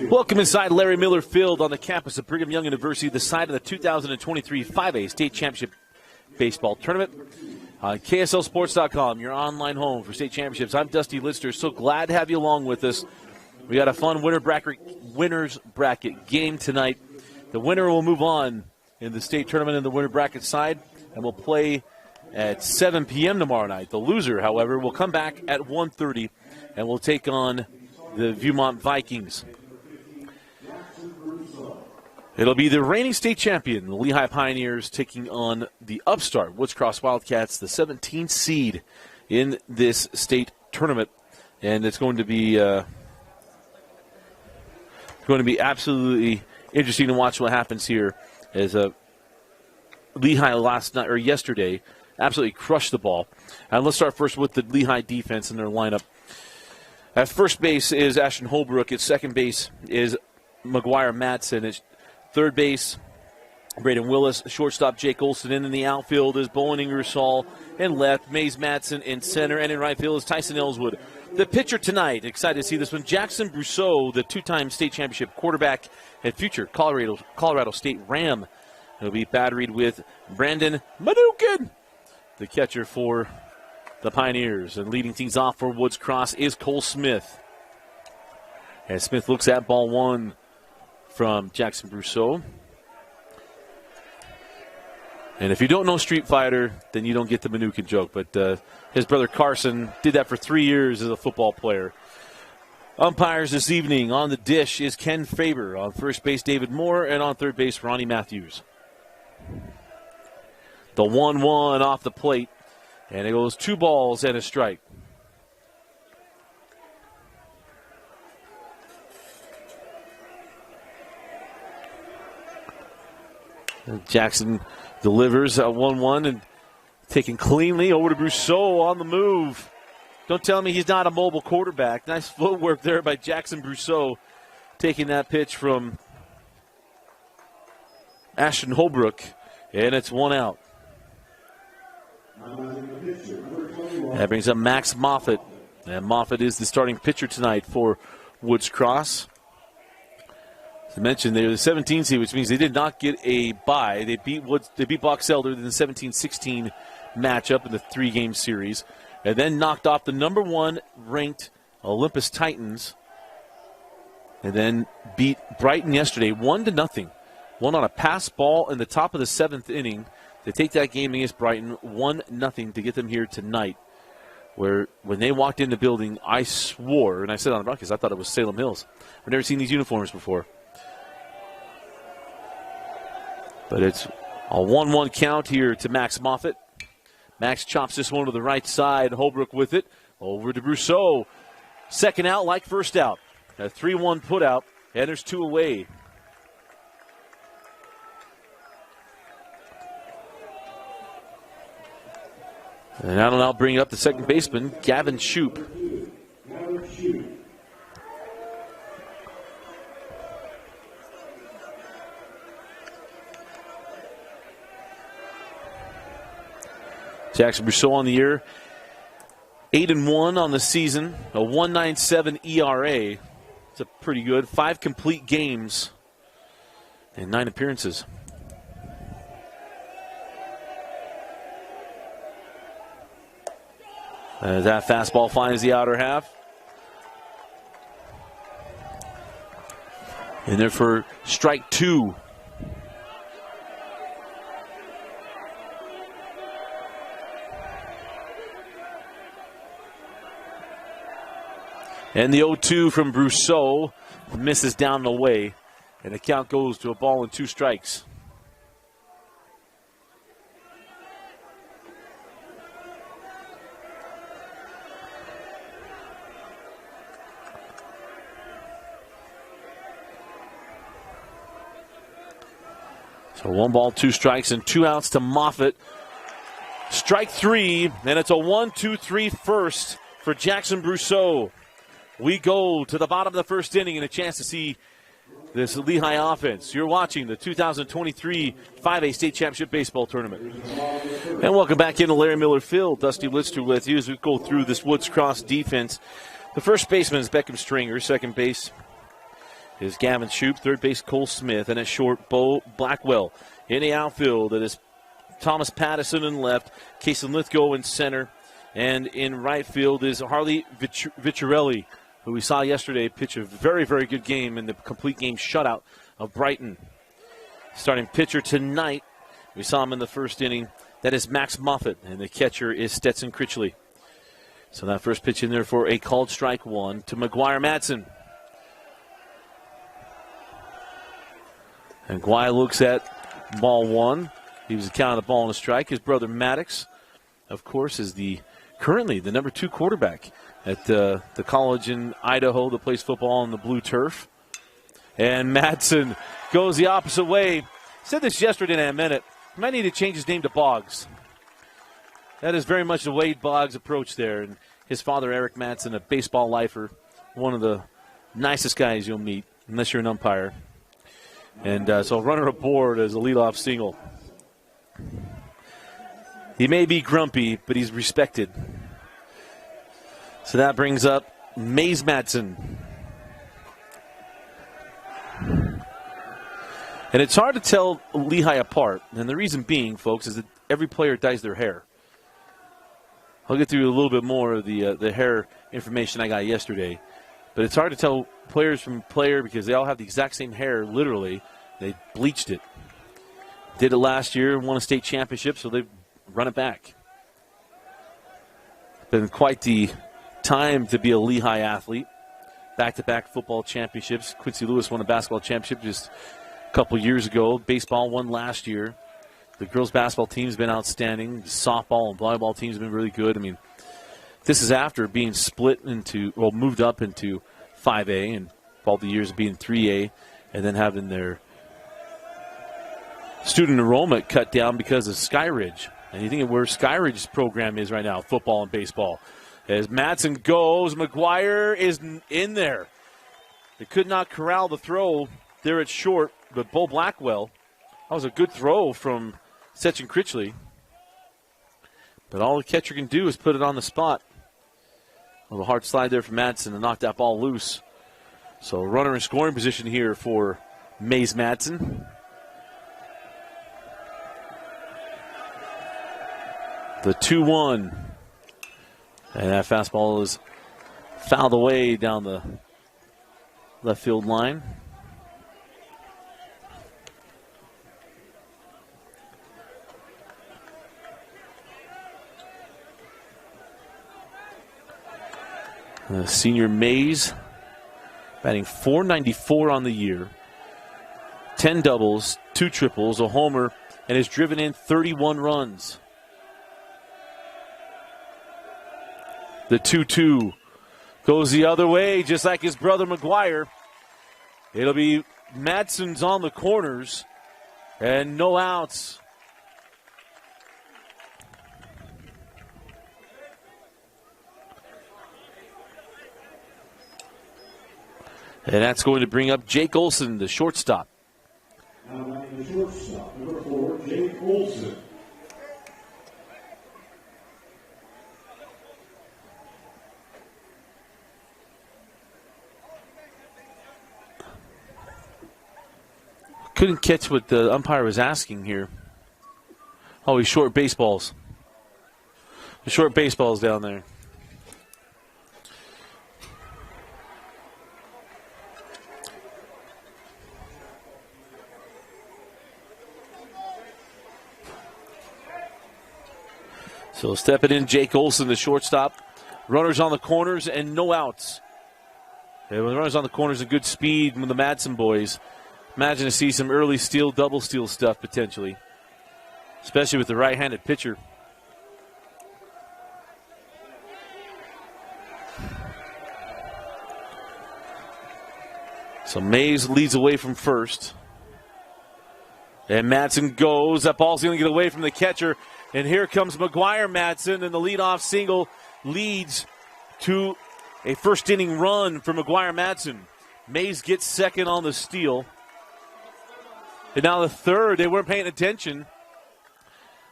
Welcome inside Larry Miller Field on the campus of Brigham Young University, the site of the 2023 5A State Championship Baseball Tournament. On KSLSports.com, your online home for state championships. I'm Dusty Lister. So glad to have you along with us. We got a fun winners bracket game tonight. The winner will move on in the state tournament in the winner bracket side, and will play at 7 p.m. tomorrow night. The loser, however, will come back at 1:30 and will take on the Viewmont Vikings. It'll be the reigning state champion, the Lehi Pioneers, taking on the upstart Woods Cross Wildcats, the 17th seed in this state tournament. And it's going to be absolutely interesting to watch what happens here, as Lehi yesterday absolutely crushed the ball. And let's start first with the Lehi defense in their lineup. At first base is Ashton Holbrook. At second base is McGuire Matson. At third base, Braden Willis. Shortstop, Jake Olson. In the outfield is Bowen Ingersoll. In left, Mays Matson. In center and in right field is Tyson Ellswood. The pitcher tonight, excited to see this one, Jackson Brousseau, the two-time state championship quarterback and future Colorado State Ram. He'll be batteried with Brandon Manukin, the catcher for the Pioneers. And leading things off for Woods Cross is Cole Smith. And Smith looks at ball one from Jackson Brousseau. And if you don't know Street Fighter, then you don't get the Manukin joke. But his brother Carson did that for 3 years as a football player. Umpires this evening on the dish is Ken Faber. On first base, David Moore. And on third base, Ronnie Matthews. The 1-1 off the plate. And it goes 2 balls and a strike. Jackson delivers a 1-1 and taken cleanly over to Brousseau on the move. Don't tell me he's not a mobile quarterback. Nice footwork there by Jackson Brousseau, taking that pitch from Ashton Holbrook, and it's 1 out. That brings up Max Moffitt, and Moffitt is the starting pitcher tonight for Woods Cross. As I mentioned, they're the 17 seed, which means they did not get a bye. They beat Box Elder in the 17-16 matchup in the 3-game series, and then knocked off the number 1 ranked Olympus Titans, and then beat Brighton yesterday 1-0. One on a pass ball in the top of the 7th inning. They take that game against Brighton 1-0 to get them here tonight. Where when they walked in the building, I swore, and I said on the broadcast, I thought it was Salem Hills. I've never seen these uniforms before. But it's a 1-1 count here to Max Moffitt. Max chops this one to the right side. Holbrook with it. Over to Brousseau. Second out like first out. A 3-1 put out, and there's 2 away. And that'll now bring up the second baseman, Gavin Shoup. Jackson Brousseau on the year, 8-1 on the season, a 1.97 ERA. It's a pretty good. 5 complete games and 9 appearances. As that fastball finds the outer half. And there for strike 2. And the 0-2 from Brousseau misses down and away. And the count goes to a ball and 2 strikes. So 1 ball, 2 strikes, and 2 outs to Moffitt. Strike 3, and it's a 1-2-3 first for Jackson Brousseau. We go to the bottom of the first inning and a chance to see this Lehi offense. You're watching the 2023 5A State Championship Baseball Tournament. And welcome back into Larry Miller Field. Dusty Lister with you as we go through this Woods Cross defense. The first baseman is Beckham Stringer. Second base is Gavin Shoup. Third base, Cole Smith. And at short, Bo Blackwell. In the outfield, it is Thomas Pattison in left, Kason Lithgow in center. And in right field is Harley Vicarelli, who we saw yesterday pitch a very, very good game in the complete game shutout of Brighton. Starting pitcher tonight, we saw him in the first inning. That is Max Moffitt, and the catcher is Stetson Critchley. So that first pitch in there for a called strike one to McGuire Madsen. And Guy looks at ball one. He was counting the ball on a strike. His brother Maddox, of course, is currently the number 2 quarterback at the college in Idaho that plays football on the blue turf. And Madsen goes the opposite way. Said this yesterday and I meant it. He might need to change his name to Boggs. That is very much the Wade Boggs approach there. And his father, Eric Madsen, a baseball lifer, one of the nicest guys you'll meet, unless you're an umpire. And so runner aboard as a leadoff single. He may be grumpy, but he's respected. So that brings up Mays Madsen. And it's hard to tell Lehi apart. And the reason being, folks, is that every player dyes their hair. I'll get through a little bit more of the hair information I got yesterday. But it's hard to tell players from player because they all have the exact same hair, literally. They bleached it. Did it last year, won a state championship, so they've run it back. Been quite the time to be a Lehi athlete. Back-to-back football championships. Quincy Lewis won a basketball championship just a couple years ago. Baseball won last year. The girls' basketball team's been outstanding. The softball and volleyball teams have been really good. I mean, this is after being moved up into 5A and all the years of being 3A and then having their student enrollment cut down because of Skyridge. And you think of where Skyridge's program is right now, football and baseball. As Madsen goes, McGuire is in there. They could not corral the throw there at short, but Bo Blackwell, that was a good throw from Stetson Critchley. But all the catcher can do is put it on the spot. A little hard slide there from Madsen to knock that ball loose. So runner in scoring position here for Mays Madsen. The 2-1. And that fastball is fouled away down the left field line. Senior Mays batting .494 on the year. 10 doubles, 2 triples, a homer, and has driven in 31 runs. The 2-2 goes the other way, just like his brother McGuire. It'll be Madsen's on the corners, and no outs. And that's going to bring up Jake Olson, the shortstop. Now the shortstop, number 4, Jake Olson. Couldn't catch what the umpire was asking here. Oh, he's short baseballs. The short baseballs down there. So stepping in, Jake Olson, the shortstop. Runners on the corners and no outs. And with runners on the corners and good speed with the Madsen boys. Imagine to see some early steal, double steal stuff potentially. Especially with the right-handed pitcher. So Mays leads away from first. And Madsen goes. That ball's going to get away from the catcher. And here comes McGuire Madsen, and the leadoff single leads to a first inning run for McGuire Madsen. Mays gets second on the steal. And now the third, they weren't paying attention,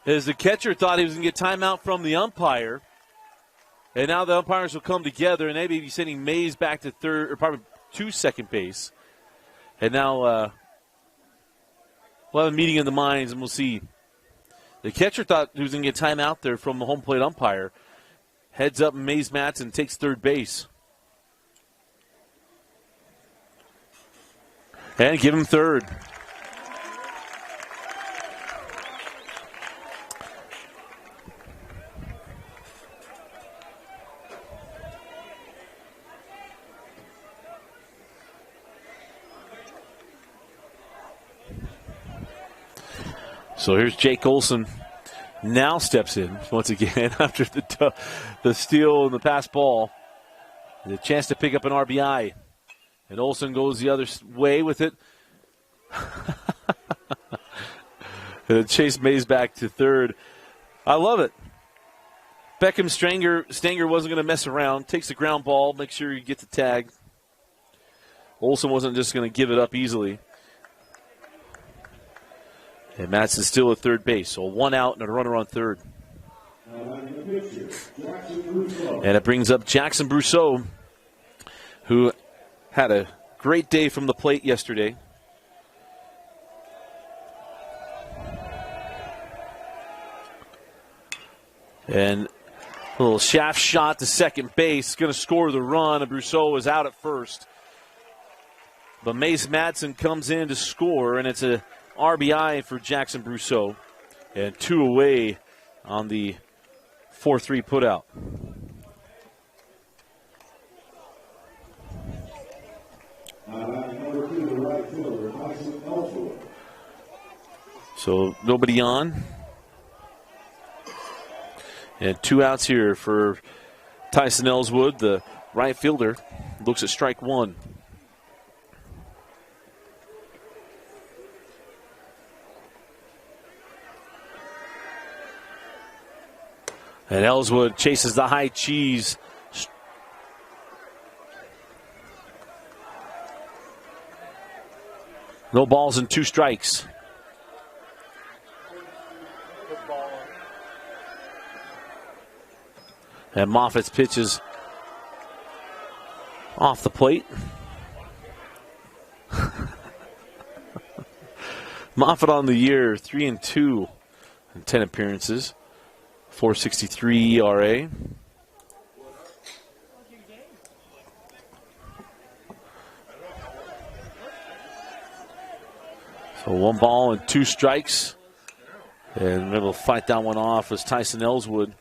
as the catcher thought he was going to get timeout from the umpire. And now the umpires will come together, and they may be sending Mays back to third, or probably to second base. And now we'll have a meeting of the minds, and we'll see. The catcher thought he was going to get time out there from the home plate umpire. Heads up, Mays Matson takes third base. And give him third. So here's Jake Olson. Now steps in once again after the steal and the pass ball. The chance to pick up an RBI. And Olson goes the other way with it. And Chase Mays back to third. I love it. Beckham Stanger wasn't going to mess around. Takes the ground ball, make sure you get the tag. Olson wasn't just going to give it up easily. And Matson's still at third base. So 1 out and a runner on third. And it brings up Jackson Brousseau, who had a great day from the plate yesterday. And a little shaft shot to second base. Going to score the run. And Brousseau is out at first. But Mace Madsen comes in to score, and it's a RBI for Jackson Brousseau. And 2 away on the 4-3 putout. So nobody on. And 2 outs here for Tyson Ellswood, the right fielder. Looks at strike 1. And Ellswood chases the high cheese. No balls and 2 strikes. And Moffitt's pitches off the plate. Moffitt on the year, 3-2 in 10 appearances, 4.63 ERA. So 1 ball and 2 strikes. And maybe we'll fight that one off as Tyson Ellswood.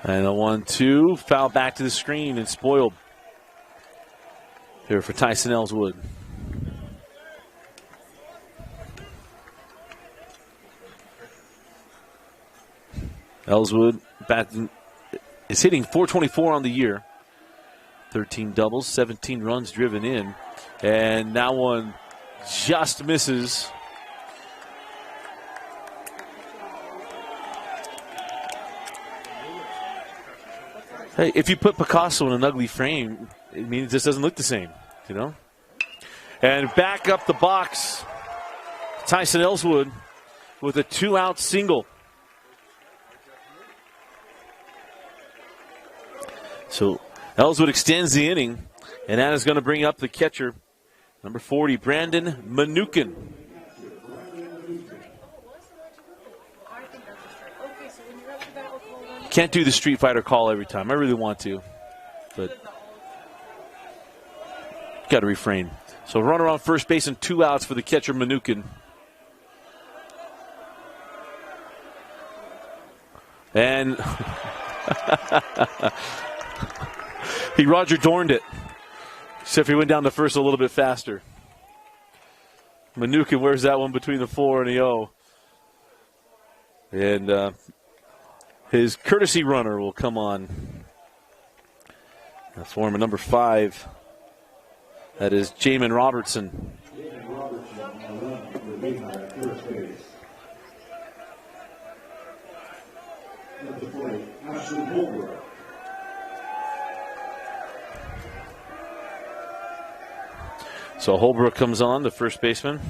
And a 1-2, foul back to the screen and spoiled here for Tyson Ellswood. Ellswood is hitting .424 on the year. 13 doubles, 17 runs driven in. And that one just misses. Hey, if you put Picasso in an ugly frame, it means it just doesn't look the same, you know? And back up the box, Tyson Ellswood with a 2-out single. So Ellswood extends the inning, and that is going to bring up the catcher, number 40, Brandon Manukin. Can't do the Street Fighter call every time. I really want to, but got to refrain. So runner on first base and 2 outs for the catcher, Manukin. And he Roger Dorned it, except he went down to first a little bit faster. Manukin wears that one between the 4 and the 0. And his courtesy runner will come on for him, number 5. That is Jamin Robertson. So Holbrook comes on, the first baseman.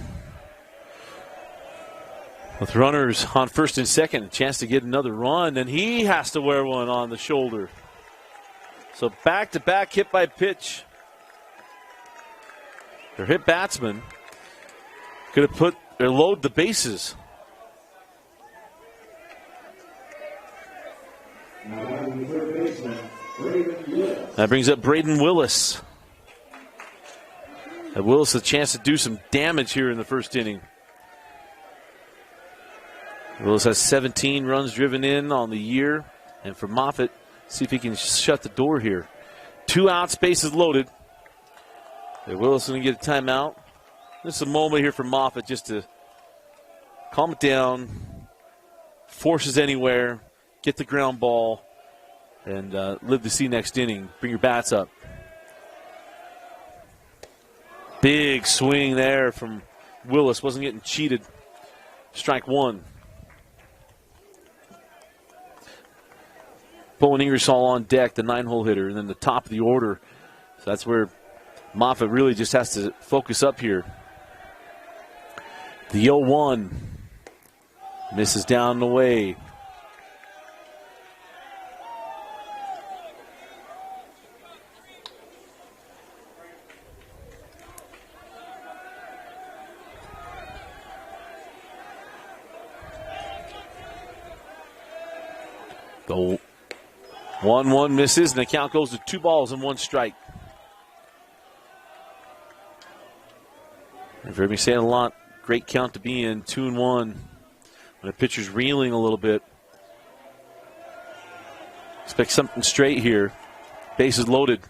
With runners on first and second, a chance to get another run, and he has to wear one on the shoulder. So back-to-back hit by pitch. Their hit batsman could have put or load the bases. That brings up Braden Willis. Willis a chance to do some damage here in the first inning. Willis has 17 runs driven in on the year. And for Moffitt, see if he can shut the door here. 2 outs, bases loaded. Willis going to get a timeout. This is a moment here for Moffitt just to calm it down, forces anywhere, get the ground ball, and live to see next inning. Bring your bats up. Big swing there from Willis. Wasn't getting cheated. Strike one. Bowen Ingersoll on deck, the 9-hole hitter, and then the top of the order. So that's where Moffitt really just has to focus up here. The 0-1 misses down and away. The 1-1 misses, and the count goes to 2 balls and 1 strike. You've heard me say it a lot. Great count to be in, 2-1. When the pitcher's reeling a little bit. Expect something straight here. Bases loaded.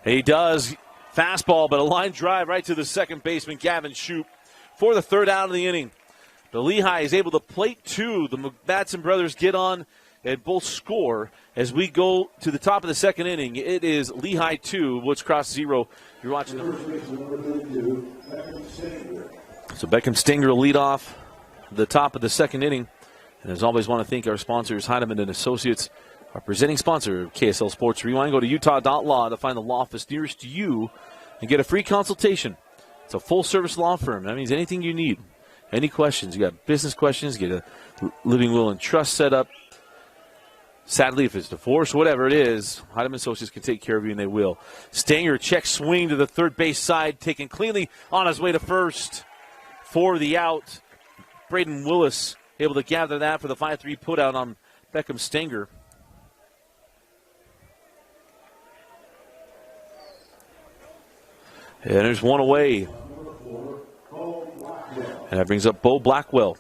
And he does. Fastball, but a line drive right to the second baseman, Gavin Shoup, for the 3rd out of the inning. The Lehi is able to plate 2. The Batson brothers get on and both score as we go to the top of the 2nd inning. It is Lehi 2, Woods Cross 0. You're watching the So Beckham Stinger will lead off the top of the 2nd inning. And as always, want to thank our sponsors, Heinemann and Associates, our presenting sponsor of KSL Sports Rewind. Go to utah.law to find the law office nearest to you and get a free consultation. It's a full-service law firm. That means anything you need. Any questions, you got business questions, get a living will and trust set up. Sadly, if it's divorce, whatever it is, Heinemann Associates can take care of you, and they will. Stanger, check swing to the third base side, taken cleanly on his way to first for the out. Braden Willis able to gather that for the 5-3 putout on Beckham Stanger. And there's one away. And that brings up Bo Blackwell.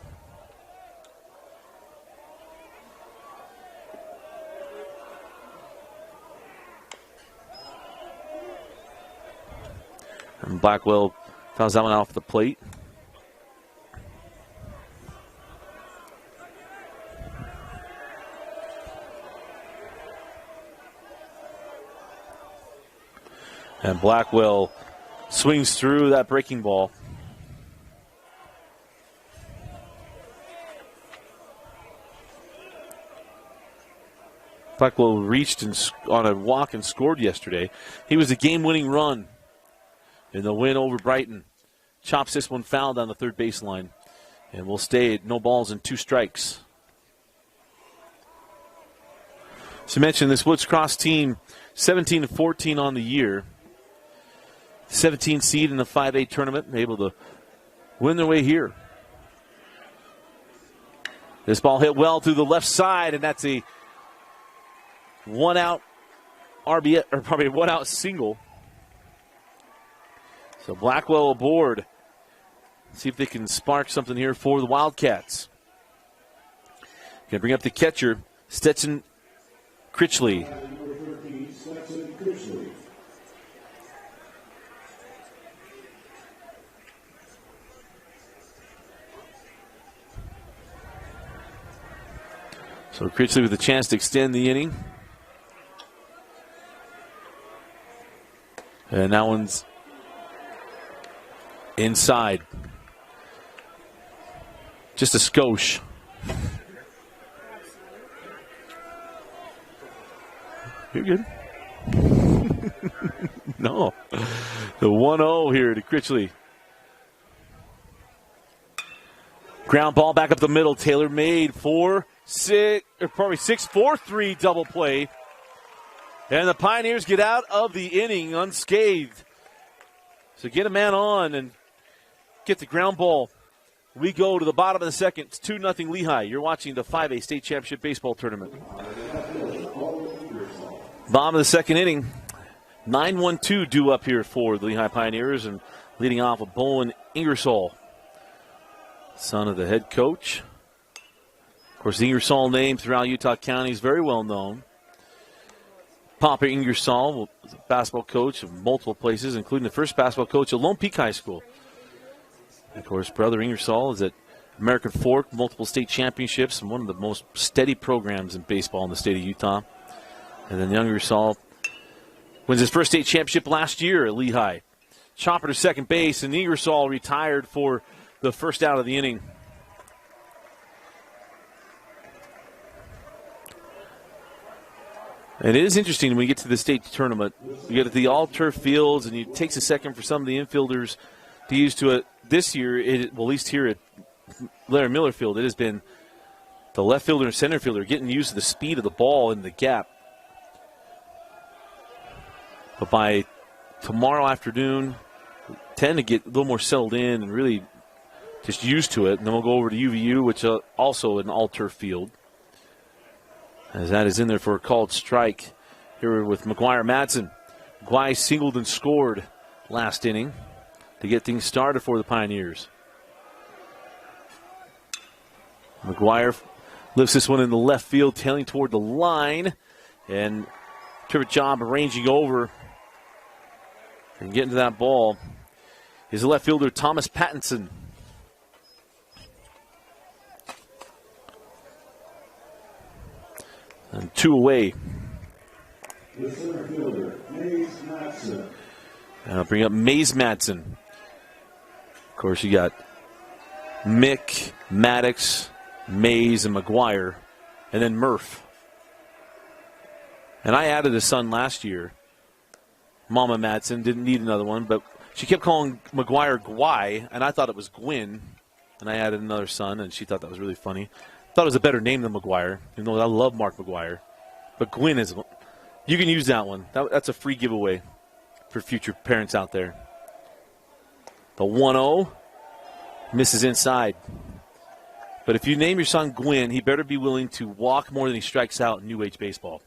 And Blackwell fouls that one off the plate. And Blackwell swings through that breaking ball. Blackwell reached on a walk and scored yesterday. He was the game-winning run in the win over Brighton. Chops this one foul down the third baseline. And we'll stay at no balls and 2 strikes. So I mentioned this Woods Cross team, 17-14 on the year. 17 seed in the 5A tournament, able to win their way here. This ball hit well through the left side, and that's a 1-out RBI, or probably a 1-out single. So Blackwell aboard. See if they can spark something here for the Wildcats. Going to bring up the catcher, Stetson Critchley. So Critchley with a chance to extend the inning. And that one's inside. Just a skosh. You're good. No. The 1-0 here to Critchley. Ground ball back up the middle. Taylor made 6-4-3 double play. And the Pioneers get out of the inning unscathed. So get a man on and get the ground ball. We go to the bottom of the second. It's 2-0 Lehi. You're watching the 5A State Championship Baseball Tournament. Bottom of the second inning. 9-1-2 due up here for the Lehi Pioneers, and leading off with Bowen Ingersoll, son of the head coach. Of course, the Ingersoll name throughout Utah County is very well known. Papa Ingersoll was a basketball coach of multiple places, including the first basketball coach at Lone Peak High School. Of course, Brother Ingersoll is at American Fork, multiple state championships, and one of the most steady programs in baseball in the state of Utah. And then young Ingersoll wins his first state championship last year at Lehi. Chopper to second base, and Ingersoll retired for the first out of the inning. And it is interesting when we get to the state tournament. You get to the all-turf fields, and it takes a second for some of the infielders to use to it. This year, at least here at Larry Miller Field, it has been the left fielder and center fielder getting used to the speed of the ball in the gap. But by tomorrow afternoon, tend to get a little more settled in and really just used to it. And then we'll go over to UVU, which is also an all-turf field, as that is in there for a called strike here with McGuire Madsen. McGuire singled and scored last inning to get things started for the Pioneers. McGuire lifts this one in the left field, tailing toward the line, and terrific job arranging over and getting to that ball is the left fielder Thomas Pattinson. And 2 away. The center fielder, Mays Madsen. And I'll bring up Mays Madsen. Of course, you got Mick, Maddox, Mays, and McGuire, and then Murph. And I added a son last year. Mama Madsen didn't need another one, but she kept calling McGuire Gwy, and I thought it was Gwyn. And I added another son, and she thought that was really funny. Thought it was a better name than McGuire, even though I love Mark McGuire. But Gwyn is, you can use that one. That's a free giveaway for future parents out there. The 1-0 misses inside. But if you name your son Gwyn, he better be willing to walk more than he strikes out in New Age baseball.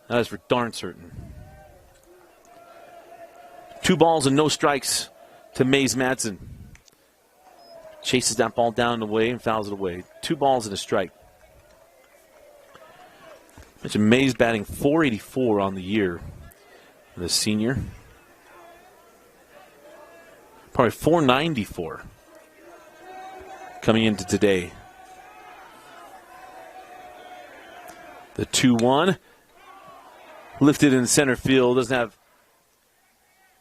That is for darn certain. 2 balls and no strikes to Mays Madsen. Chases that ball down the way and fouls it away. 2 balls and a strike. Mentioned Mays batting .484 on the year. The senior. Probably .494 coming into today. The 2-1. Lifted in center field. Doesn't have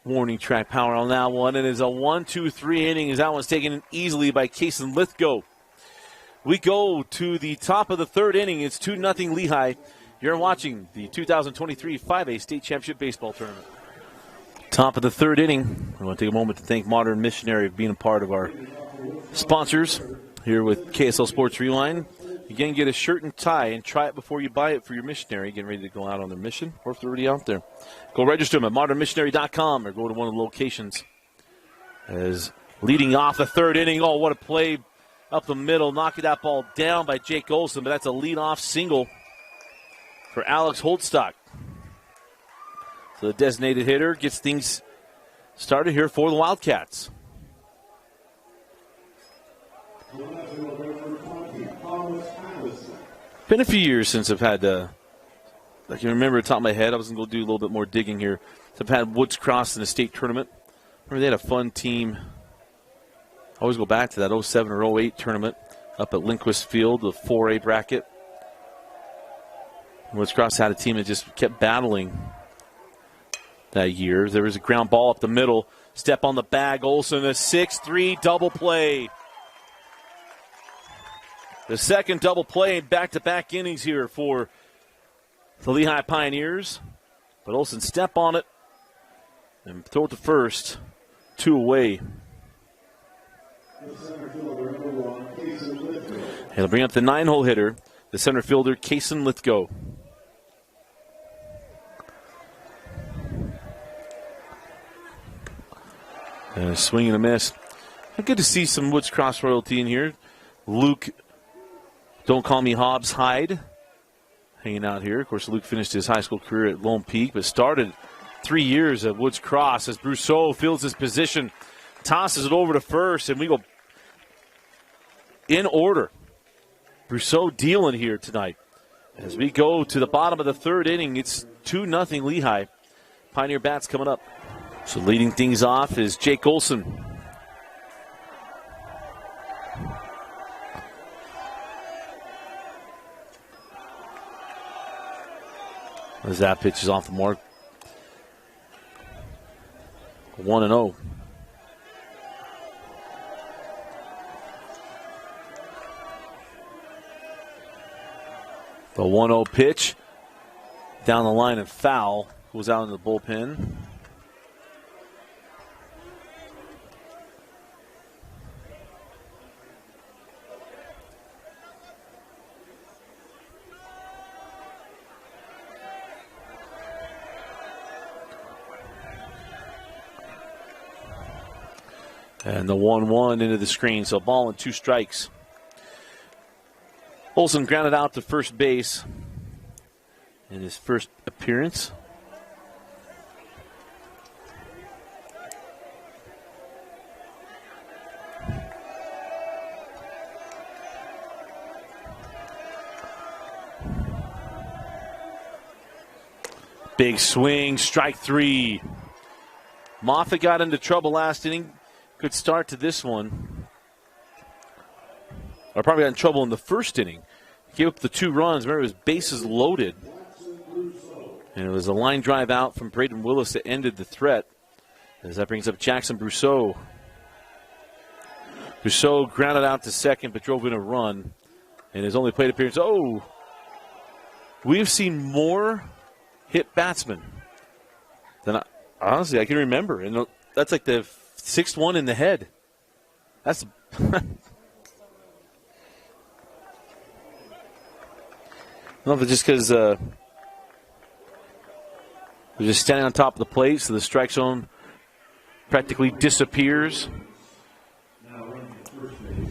warning track power on that one. It is a 1-2-3 inning as that one's taken easily by Kason Lithgow. We go to the top of the third inning. It's 2-0 Lehi. You're watching the 2023 5A State Championship Baseball Tournament. Top of the third inning. I want to take a moment to thank Modern Missionary for being a part of our sponsors here with KSL Sports Rewind. Again, get a shirt and tie and try it before you buy it for your missionary getting ready to go out on their mission, or if they're already out there. Go register them at modernmissionary.com or go to one of the locations. As leading off the third inning, oh, what a play up the middle, knocking that ball down by Jake Olson, but that's a leadoff single for Alex Holtstock. So the designated hitter gets things started here for the Wildcats. Been a few years since I've had, I can remember at the top of my head, I was going to go do a little bit more digging here. So I've had Woods Cross in a state tournament. Remember they had a fun team. I always go back to that 07 or 08 tournament up at Lindquist Field, the 4A bracket. Woods Cross had a team that just kept battling that year. There was a ground ball up the middle. Step on the bag, Olson, a 6-3 double play. The second double play in back-to-back innings here for the Lehi Pioneers. But Olson step on it And throw it to first. 2 away. He'll bring up the 9-hole hitter, the center fielder, Kaysen Lithgow. And a swing and a miss. Good to see some Woods Cross royalty in here. Luke, don't call me Hobbs Hyde, hanging out here. Of course, Luke finished his high school career at Lone Peak, but started 3 years at Woods Cross as Brousseau fields his position, tosses it over to first, and we go in order. Brousseau dealing here tonight. As we go to the bottom of the 3rd inning, it's 2-0 Lehi. Pioneer bats coming up. So leading things off is Jake Olson. As that pitch is off the mark. 1-0. The 1-0 pitch down the line and foul. Goes out in the bullpen. And the 1-1 into the screen, so ball and 2 strikes. Olsen grounded out to first base in his first appearance. Big swing, strike 3. Moffitt got into trouble last inning. Good start to this one. Or probably got in trouble in the first inning. Gave up the 2 runs. Remember, it was bases loaded. And it was a line drive out from Braden Willis that ended the threat. As that brings up Jackson Brousseau. Brousseau grounded out to second but drove in a run. And his only plate appearance. Oh! We've seen more hit batsmen than honestly I can remember. And that's like the 6th one in the head. That's I don't know if it's just because they're just standing on top of the plate, so the strike zone practically disappears. Now running to first base.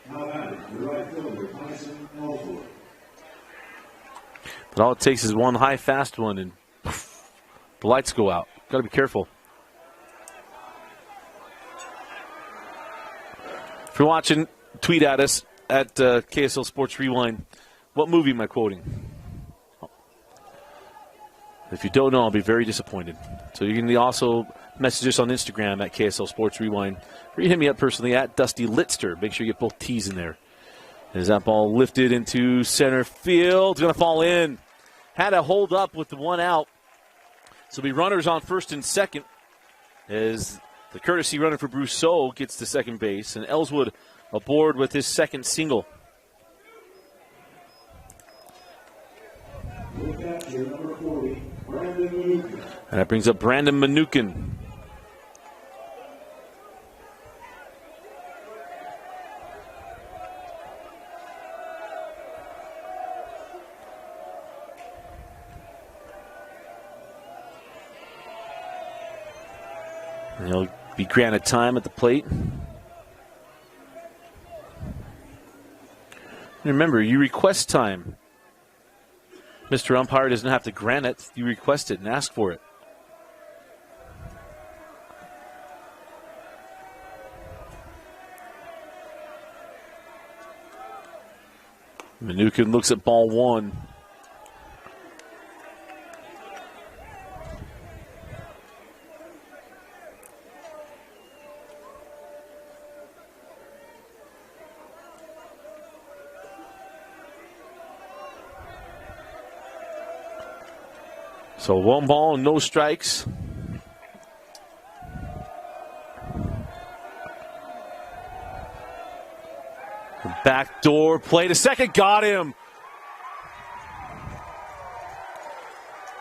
Now batting, the right fielder, Tyson Ellsworth. But all it takes is one high, fast one, and poof, the lights go out. Got to be careful. If you're watching, tweet at us at KSL Sports Rewind. What movie am I quoting? If you don't know, I'll be very disappointed. So you can also message us on Instagram at KSL Sports Rewind. Or you hit me up personally at Dusty Litster. Make sure you get both T's in there. As that ball lifted into center field. It's going to fall in. Had a hold up with the 1 out. So it'll be runners on first and second as the courtesy runner for Brousseau gets to second base. And Ellswood aboard with his second single. Number 40, Brandon Manukin. And that brings up Brandon Manukin. And he'll be granted time at the plate. And remember, you request time. Mr. Umpire doesn't have to grant it. You request it and ask for it. Manukin looks at ball 1. So 1 ball, no strikes. Backdoor play to second, got him.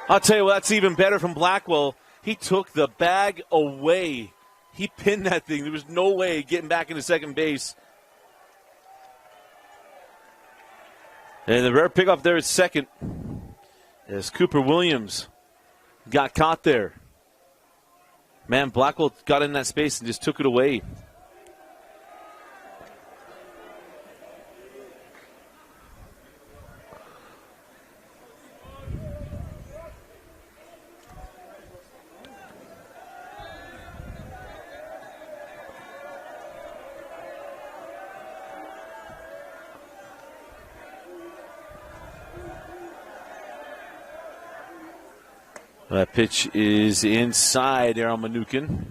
I'll tell you what, that's even better from Blackwell. He took the bag away. He pinned that thing. There was no way getting back into second base. And the rare pickup there at second as Cooper Williams got caught there. Man, Blackwell got in that space and just took it away. That pitch is inside Aaron Manukin.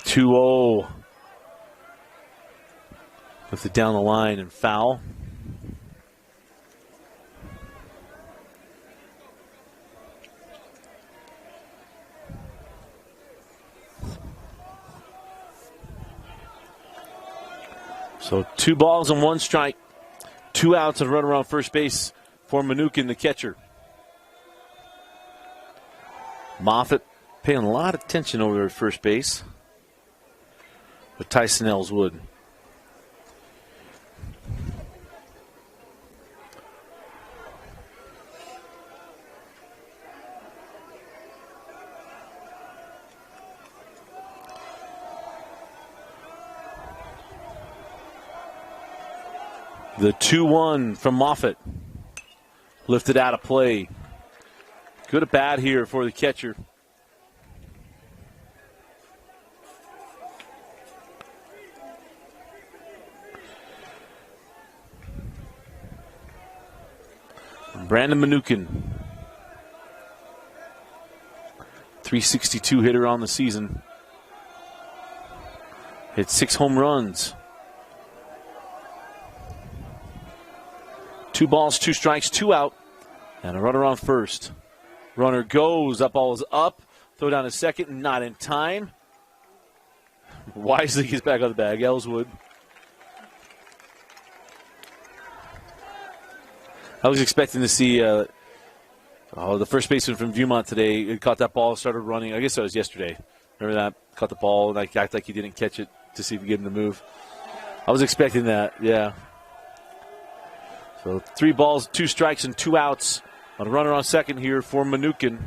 Two-0. Lifted down the line and foul. So 2 balls and 1 strike. 2 outs and run around first base for Manukin, the catcher. Moffitt paying a lot of attention over at first base with Tyson Ellswood. The 2-1 from Moffitt. Lifted out of play. Good at bat here for the catcher. Brandon Manukin. 362 hitter on the season. Hit 6 home runs. 2 balls, 2 strikes, 2 out, and a runner on first. Runner goes, that ball is up. Throw down to second, not in time. Wisely gets back on the bag, Ellswood. I was expecting to see the first baseman from Viewmont today. He caught that ball, started running. I guess that was yesterday. Remember that? Caught the ball and acted like he didn't catch it to see if he could get him to move. I was expecting that, yeah. So 3 balls, 2 strikes, and 2 outs. On a runner on second here for Manukin.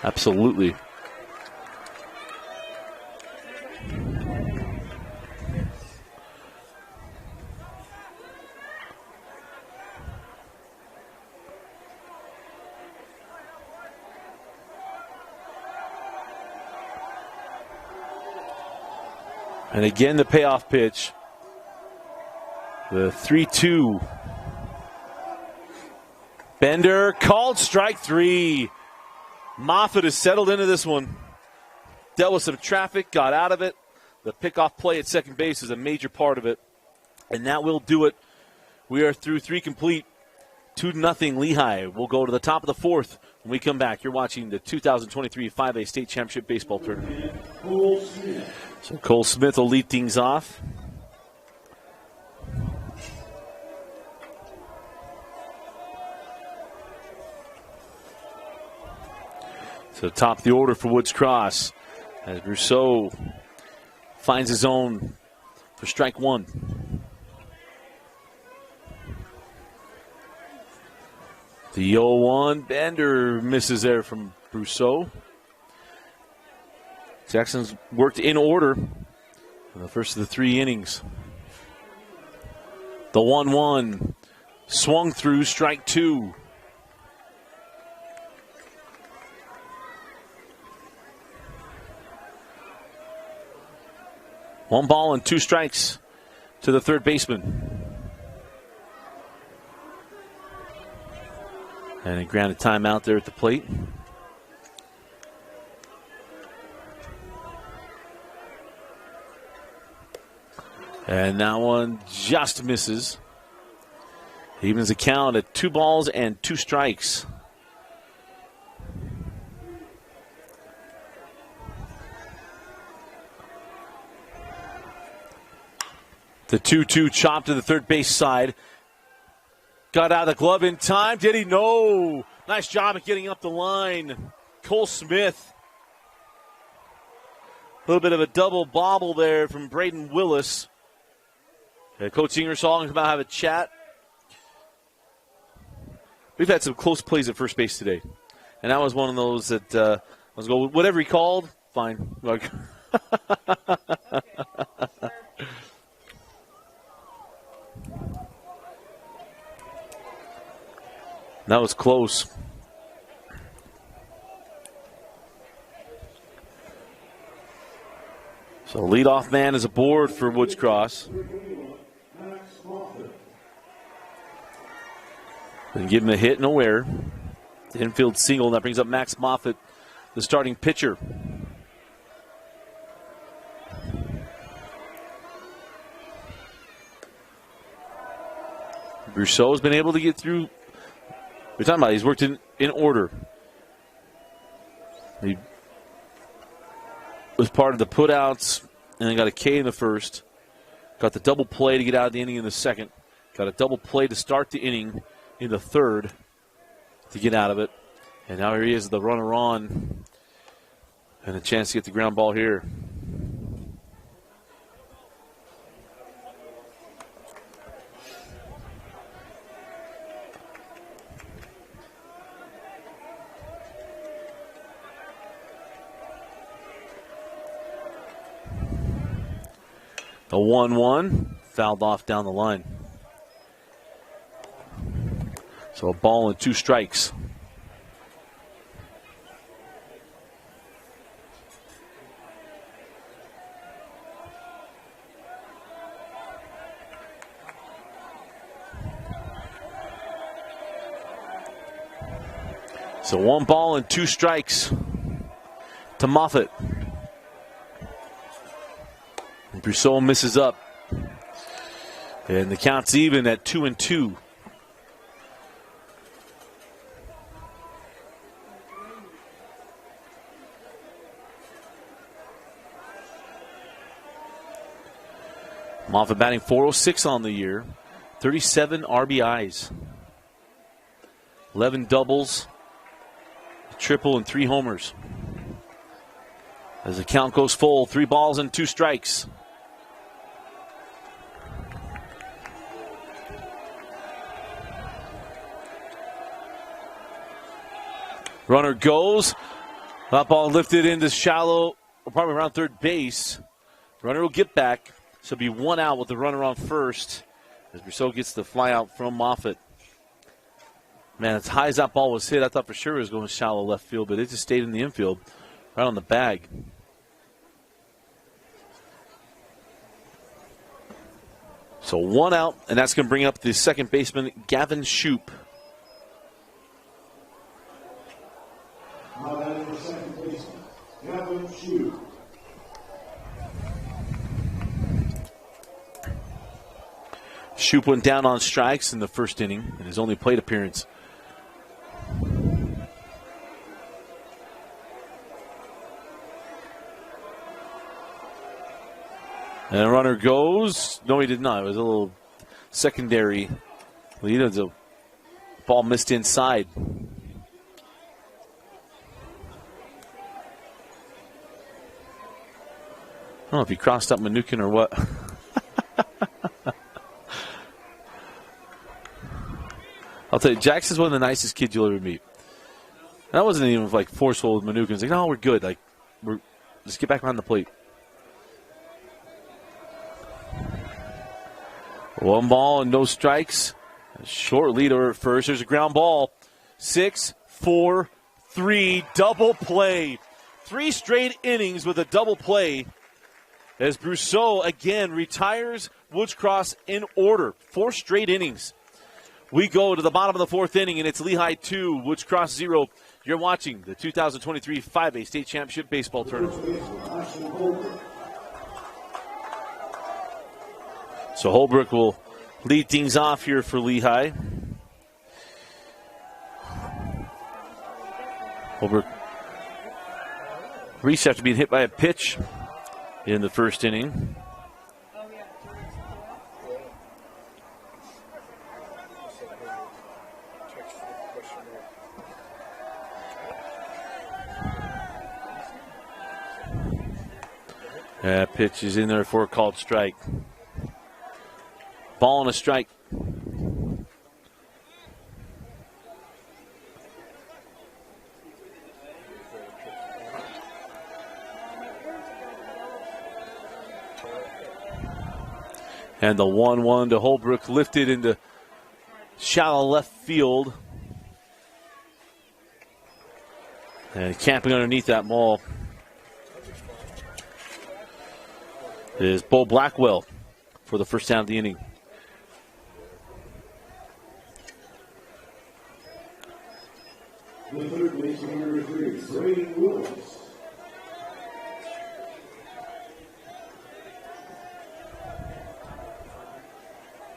Absolutely. And again, the payoff pitch. The 3-2. Bender called strike 3. Moffitt has settled into this one. Dealt with some traffic, got out of it. The pickoff play at second base is a major part of it. And that will do it. We are through 3 complete. 2-0 Lehi. We'll go to the top of the 4th when we come back. You're watching the 2023 5A State Championship Baseball Tournament. So Cole Smith will lead things off. So top of the order for Woods Cross as Rousseau finds his own for strike 1. The 0-1, Bender misses there from Rousseau. Jackson's worked in order in the first of the 3 innings. The 1-1 swung through, strike 2. One ball and 2 strikes to the third baseman. And he grounded timeout there at the plate. And that one just misses. Evens the count at 2 balls and 2 strikes. The 2-2 chop to the third base side. Got out of the glove in time. Did he? No. Nice job at getting up the line. Cole Smith. A little bit of a double bobble there from Braden Willis. Coach Ingersoll and come out and have a chat. We've had some close plays at first base today. And that was one of those that I was going, whatever he called, fine. Like, that was close. So leadoff man is aboard for Woods Cross. And give him a hit and a error. The infield single, and that brings up Max Moffitt, the starting pitcher. Brousseau has been able to get through. We're talking about he's worked in order. He was part of the putouts and then got a K in the first. Got the double play to get out of the inning in the second. Got a double play to start the inning in the third to get out of it. And now here he is, the runner on. And a chance to get the ground ball here. A 1-1, fouled off down the line. So a ball and 2 strikes. So 1 ball and 2 strikes to Moffitt. Brousseau misses up. And the count's even at 2-2. Moffitt batting .406 on the year. 37 RBIs. 11 doubles. A triple and 3 homers. As the count goes full, 3 balls and 2 strikes. Runner goes. That ball lifted into shallow, probably around third base. Runner will get back. So it'll be 1 out with the runner on first. As Brousseau gets the fly out from Moffitt. Man, as high as that ball was hit, I thought for sure it was going shallow left field, but it just stayed in the infield, right on the bag. So 1 out, and that's going to bring up the second baseman, Gavin Shoup. Now that is the second baseman, Gavin Shoup. Shoup went down on strikes in the first inning in his only plate appearance. And the runner goes. No, he did not. It was a little secondary lead. It was a ball missed inside. I don't know if he crossed up Mnookin or what. I'll tell you, Jackson's one of the nicest kids you'll ever meet. And that wasn't even like forceful with Mnookin. It's like, no, we're good. Like, just get back behind the plate. 1 ball and no strikes. A short lead over at first. There's a ground ball. 6-4-3 double play. 3 straight innings with a double play. As Brousseau again retires Woods Cross in order. 4 straight innings. We go to the bottom of the 4th inning, and it's Lehi 2, Woods Cross 0. You're watching the 2023 5A State Championship Baseball Tournament. So Holbrook will lead things off here for Lehi. Holbrook reached after being hit by a pitch in the first inning. That pitch is in there for a called strike. Ball and a strike. And the 1-1 to Holbrook, lifted into shallow left field. And camping underneath that ball is Bo Blackwell for the first down of the inning. The third baseman, number 3, Braden Willis.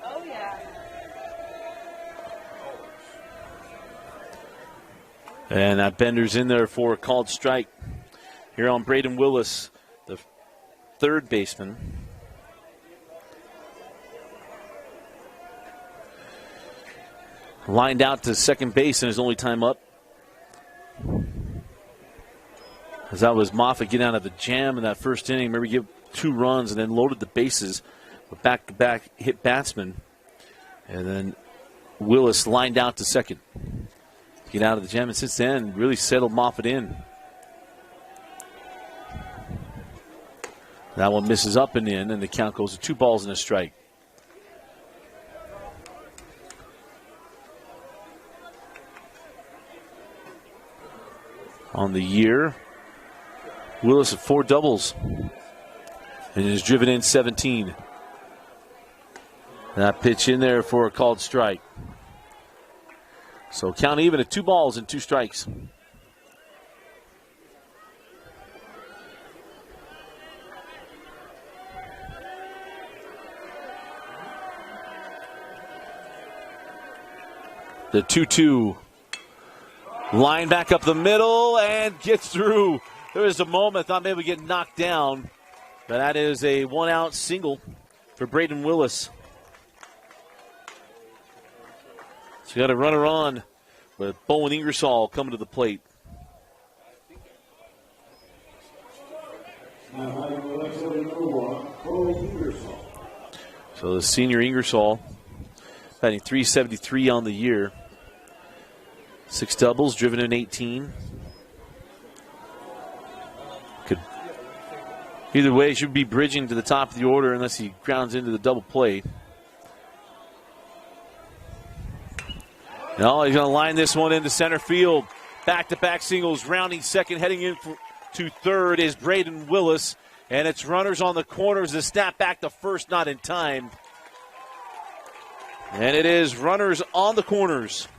Oh, yeah. And that bender's in there for a called strike here on Braden Willis, the third baseman. Lined out to second base in his only time up. As that was Moffitt getting out of the jam in that first inning. Remember, he gave 2 runs and then loaded the bases with back-to-back hit batsmen. And then Willis lined out to second. Get out of the jam, and since then, really settled Moffitt in. That one misses up and in, and the count goes to 2 balls and a strike. On the year, Willis at 4 doubles and is driven in 17. That pitch in there for a called strike. So count even at 2 balls and 2 strikes. The 2-2. Line back up the middle and gets through. There was a moment I thought maybe we get knocked down. But that is a 1-out single for Braden Willis. So you got a runner on with Bowen Ingersoll coming to the plate. So the senior Ingersoll batting .373 on the year. 6 doubles, driven in 18. Could either way, should be bridging to the top of the order unless he grounds into the double play. No, he's going to line this one into center field. Back-to-back singles, rounding second, heading in to third is Braden Willis. And it's runners on the corners. The snap back to first, not in time. And it is runners on the corners.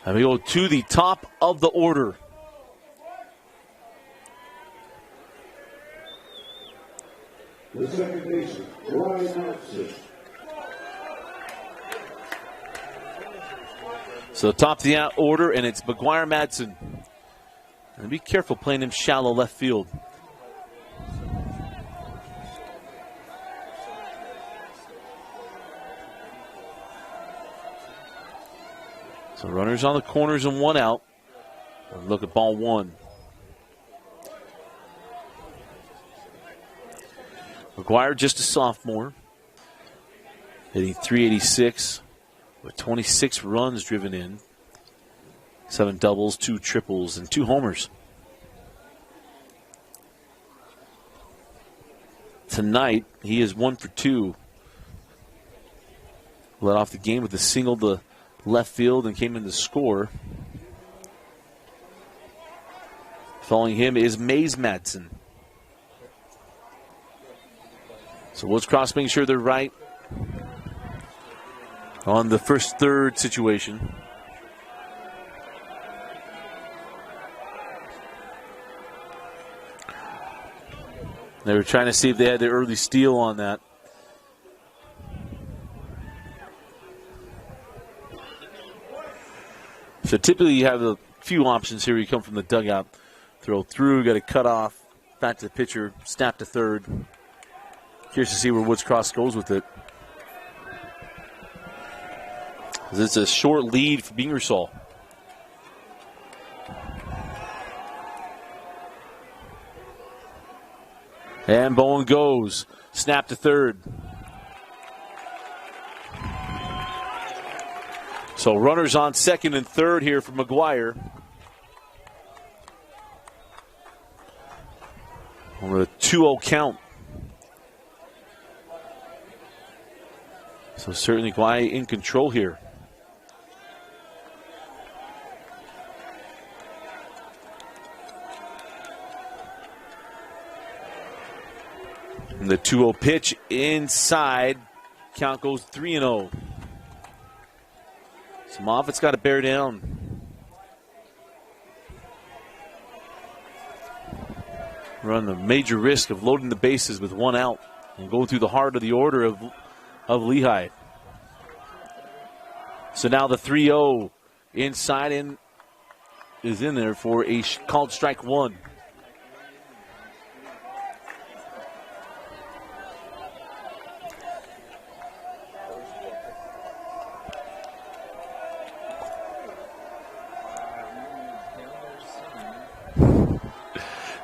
And we go to the top of the order. The second baseman, Ryan Matson. So top of the order, and it's McGuire Madsen. And be careful playing him shallow left field. So runners on the corners and 1 out. Look at ball 1. McGuire, just a sophomore, hitting .386 with 26 runs driven in, 7 doubles, 2 triples, and 2 homers. Tonight, he is 1 for 2. Led off the game with a single to left field and came in to score. Following him is Mays Madsen. So Woods Cross making sure they're right on the first third situation. They were trying to see if they had the early steal on that. So typically you have a few options here. You come from the dugout, throw through, got to cut off, back to the pitcher, snap to third. Curious to see where Woods Cross goes with it. It's a short lead for Ingersoll. And Bowen goes. Snap to third. So runners on second and third here for McGuire. Over a 2-0 count. So certainly McGuire in control here. And the 2-0 pitch inside. Count goes 3-0. So Moffitt's got to bear down. Run the major risk of loading the bases with one out and going through the heart of the order of Lehi. So now the 3-0 inside in is in there for a called strike one.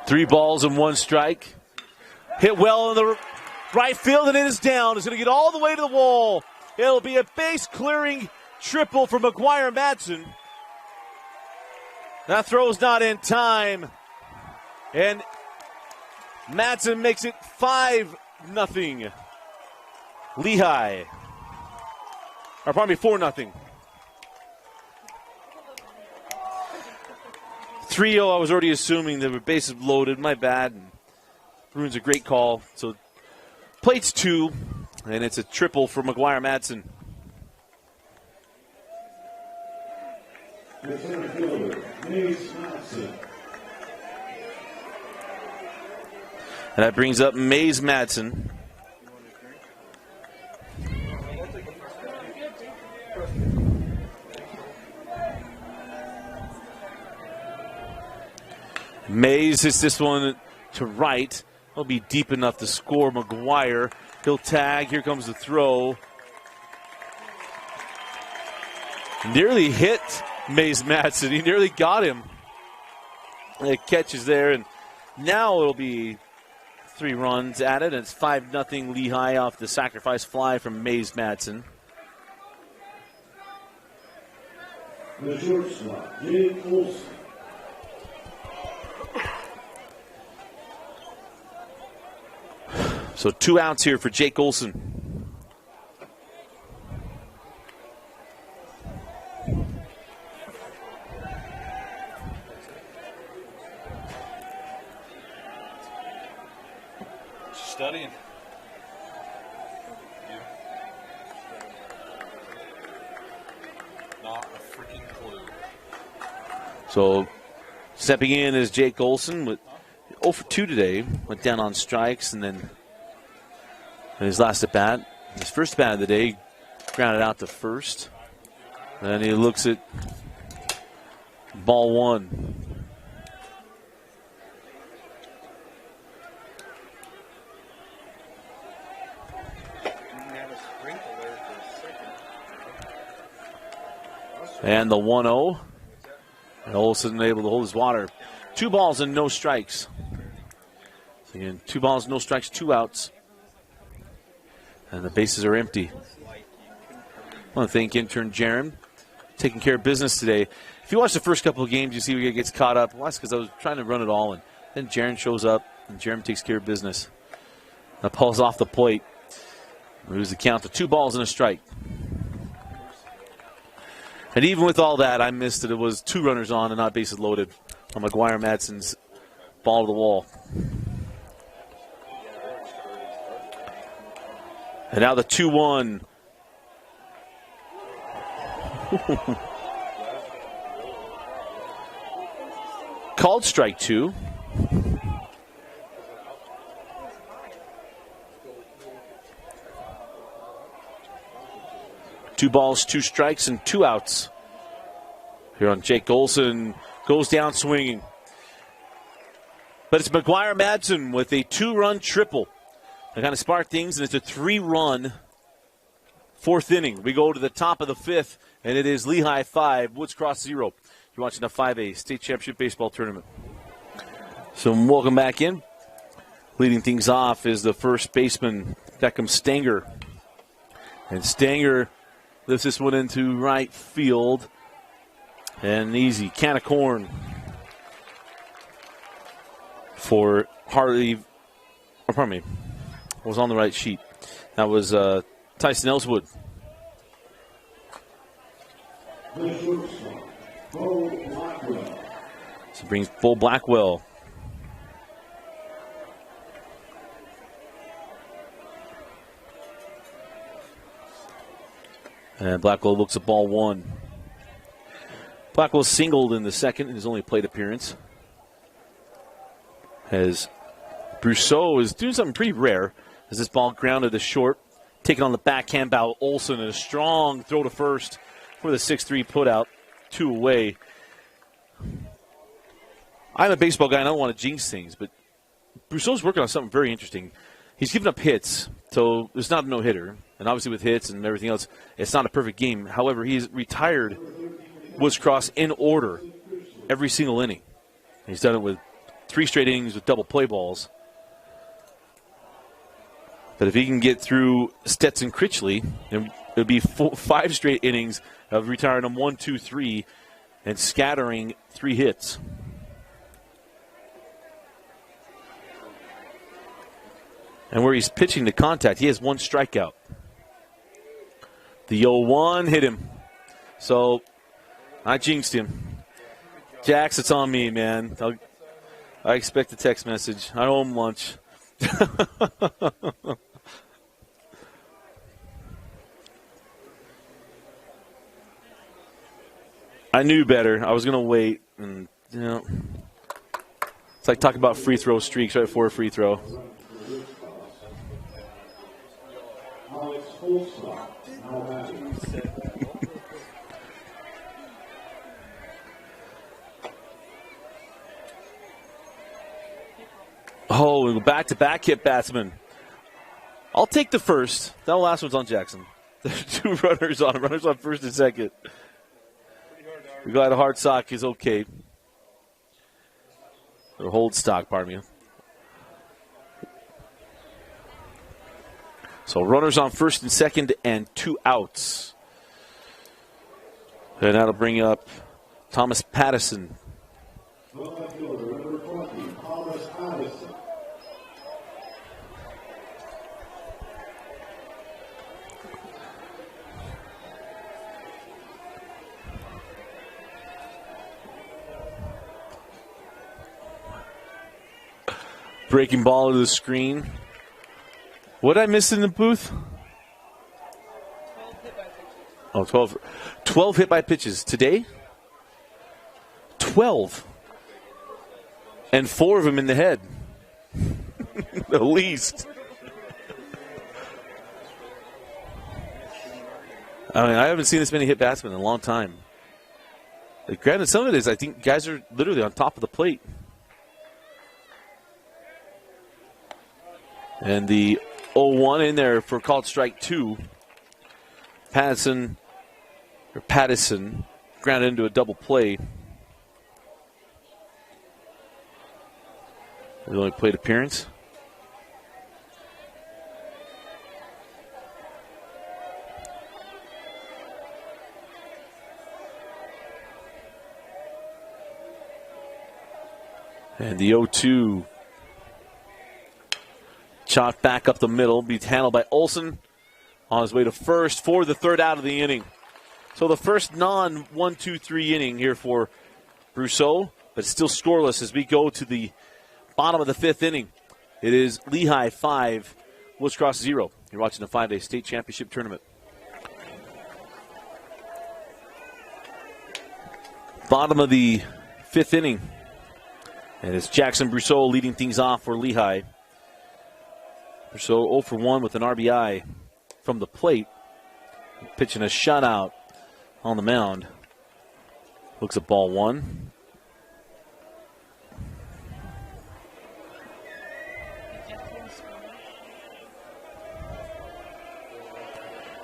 Three balls and one strike. Hit well in the right field, and it is down. It's going to get all the way to the wall. It'll be a base-clearing triple for McGuire Madsen. That throw's not in time. And Madsen makes it 5-0. Lehi. Or pardon me, 4-0. 3-0, I was already assuming they were bases loaded. My bad. And Bruins a great call. So plates 2, and it's a triple for McGuire Madsen. The center fielder, Mace Madsen. And that brings up Mays Madsen. Mays hits this one to right. He'll be deep enough to score. McGuire, he'll tag. Here comes the throw. Nearly hit Mays Madsen. He nearly got him. The catch is there, and now it'll be 3 runs added, and it's 5-0 Lehi off the sacrifice fly from Mays Madsen. The shortstop, Jake Olson. So 2 outs here for Jake Olson. Studying. Not a freaking clue. So stepping in is Jake Olson with 0 for 2 today. Went down on strikes, and then his last at bat, his first bat of the day, grounded out to first. Then he looks at ball 1. And the 1-0. And Olsen able to hold his water. 2 balls and no strikes. So again, 2 balls, no strikes, 2 outs. And the bases are empty. I want to thank intern Jaron, taking care of business today. If you watch the first couple of games, you see he gets caught up. Well, that's because I was trying to run it all, and then Jaron shows up, and Jaron takes care of business. That ball's off the plate. Moves the count to 2 balls and a strike. And even with all that, I missed it. It was 2 runners on and not bases loaded on McGuire Madsen's ball to the wall. And now the 2-1. Called strike 2. 2 balls, 2 strikes, and 2 outs. Here on Jake Olson, goes down swinging. But it's McGuire Madsen with a 2-run triple. They kind of spark things, and it's a 3-run 4th inning. We go to the top of the 5th, and it is Lehi 5, Woods Cross 0. You're watching the 5A State Championship Baseball Tournament. So welcome back in. Leading things off is the first baseman, Beckham Stanger. And Stanger lifts this one into right field. And easy can of corn for Harley. Oh, pardon me. Was on the right sheet. That was Tyson Ellswood. So brings Bo Blackwell. And Blackwell looks at ball 1. Blackwell singled in the second in his only plate appearance. As Brousseau is doing something pretty rare as this ball grounded to short. Taking on the backhand by Olson and a strong throw to first for the 6-3 putout. 2 away. I'm a baseball guy and I don't want to jinx things, but Brousseau's working on something very interesting. He's given up hits, so there's not a no-hitter. And obviously with hits and everything else, it's not a perfect game. However, he's retired Woods Cross in order every single inning. He's done it with 3 straight innings with double play balls. But if he can get through Stetson Critchley, it would be 5 straight innings of retiring him 1, 2, 3 and scattering 3 hits. And where he's pitching to contact, he has 1 strikeout. The 0-1 hit him. So I jinxed him. Jax, it's on me, man. I expect a text message. I owe him lunch. I knew better. I was going to wait. And, you know, it's like talking about free throw streaks right before a free throw. Oh, we go back-to-back hit batsman. I'll take the first. That last one's on Jackson. There's 2 runners on him. Runners on first and second. We got a hard sock is okay. Or hold stock, pardon me. So runners on first and second and 2 outs. And that'll bring up Thomas Pattison. Breaking ball to the screen. What did I miss in the booth? 12 hit by pitches. Today? 12. And 4 of them in the head. At least. I mean, I haven't seen this many hit batsmen in a long time. Like, granted, some of it is, I think guys are literally on top of the plate. And the 0-1 in there for called strike 2. Pattison grounded into a double play. The only plate appearance. And the 0-2. Shot back up the middle, be handled by Olson on his way to first for the 3rd out of the inning. So the first non-1-2-3 inning here for Brousseau, but still scoreless as we go to the bottom of the 5th inning. It is Lehi 5, Woods Cross 0. You're watching the 5A State Championship Tournament. Bottom of the 5th inning. And it's Jackson Brousseau leading things off for Lehi. Brousseau 0 for 1 with an RBI from the plate. pitching a shutout on the mound. Looks at ball one.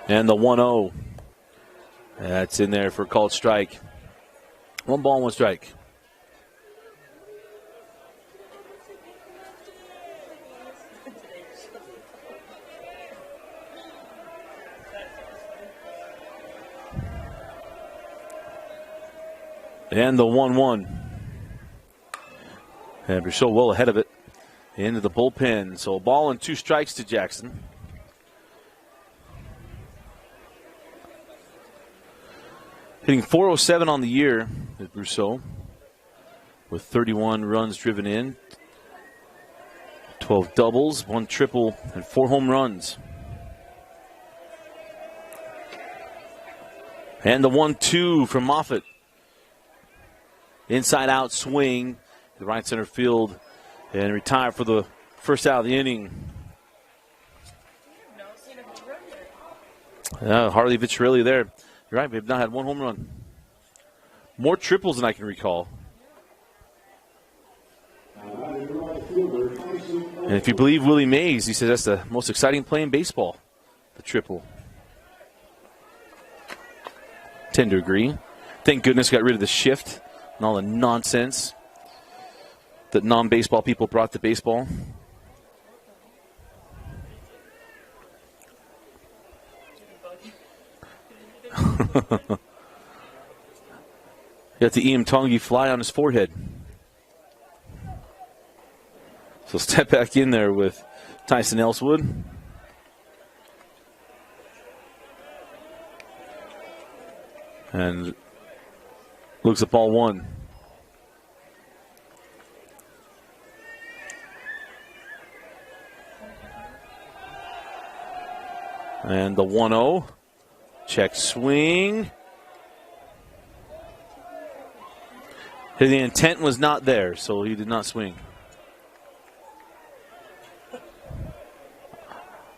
And the 1-0. That's in there for a called strike. 1 ball, 1 strike. And the 1-1. And we're so well ahead of it. Into the bullpen. So a ball and 2 strikes to Jackson. Hitting .407 on the year is Brousseau, with 31 runs driven in, 12 doubles, 1 triple, and 4 home runs. And the 1-2 from Moffitt. Inside out swing, the right center field, and retire for the first out of the inning. Harley Vitrelli there. You're right, they've not had 1 home run. More triples than I can recall. And if you believe Willie Mays, he says that's the most exciting play in baseball, the triple. Tend to agree. Thank goodness got rid of the shift and all the nonsense that non-baseball people brought to baseball. Got the Ian Tongi fly on his forehead. So step back in there with Tyson Ellswood. And looks at ball 1. And the 1-0. Check swing. The intent was not there, so he did not swing.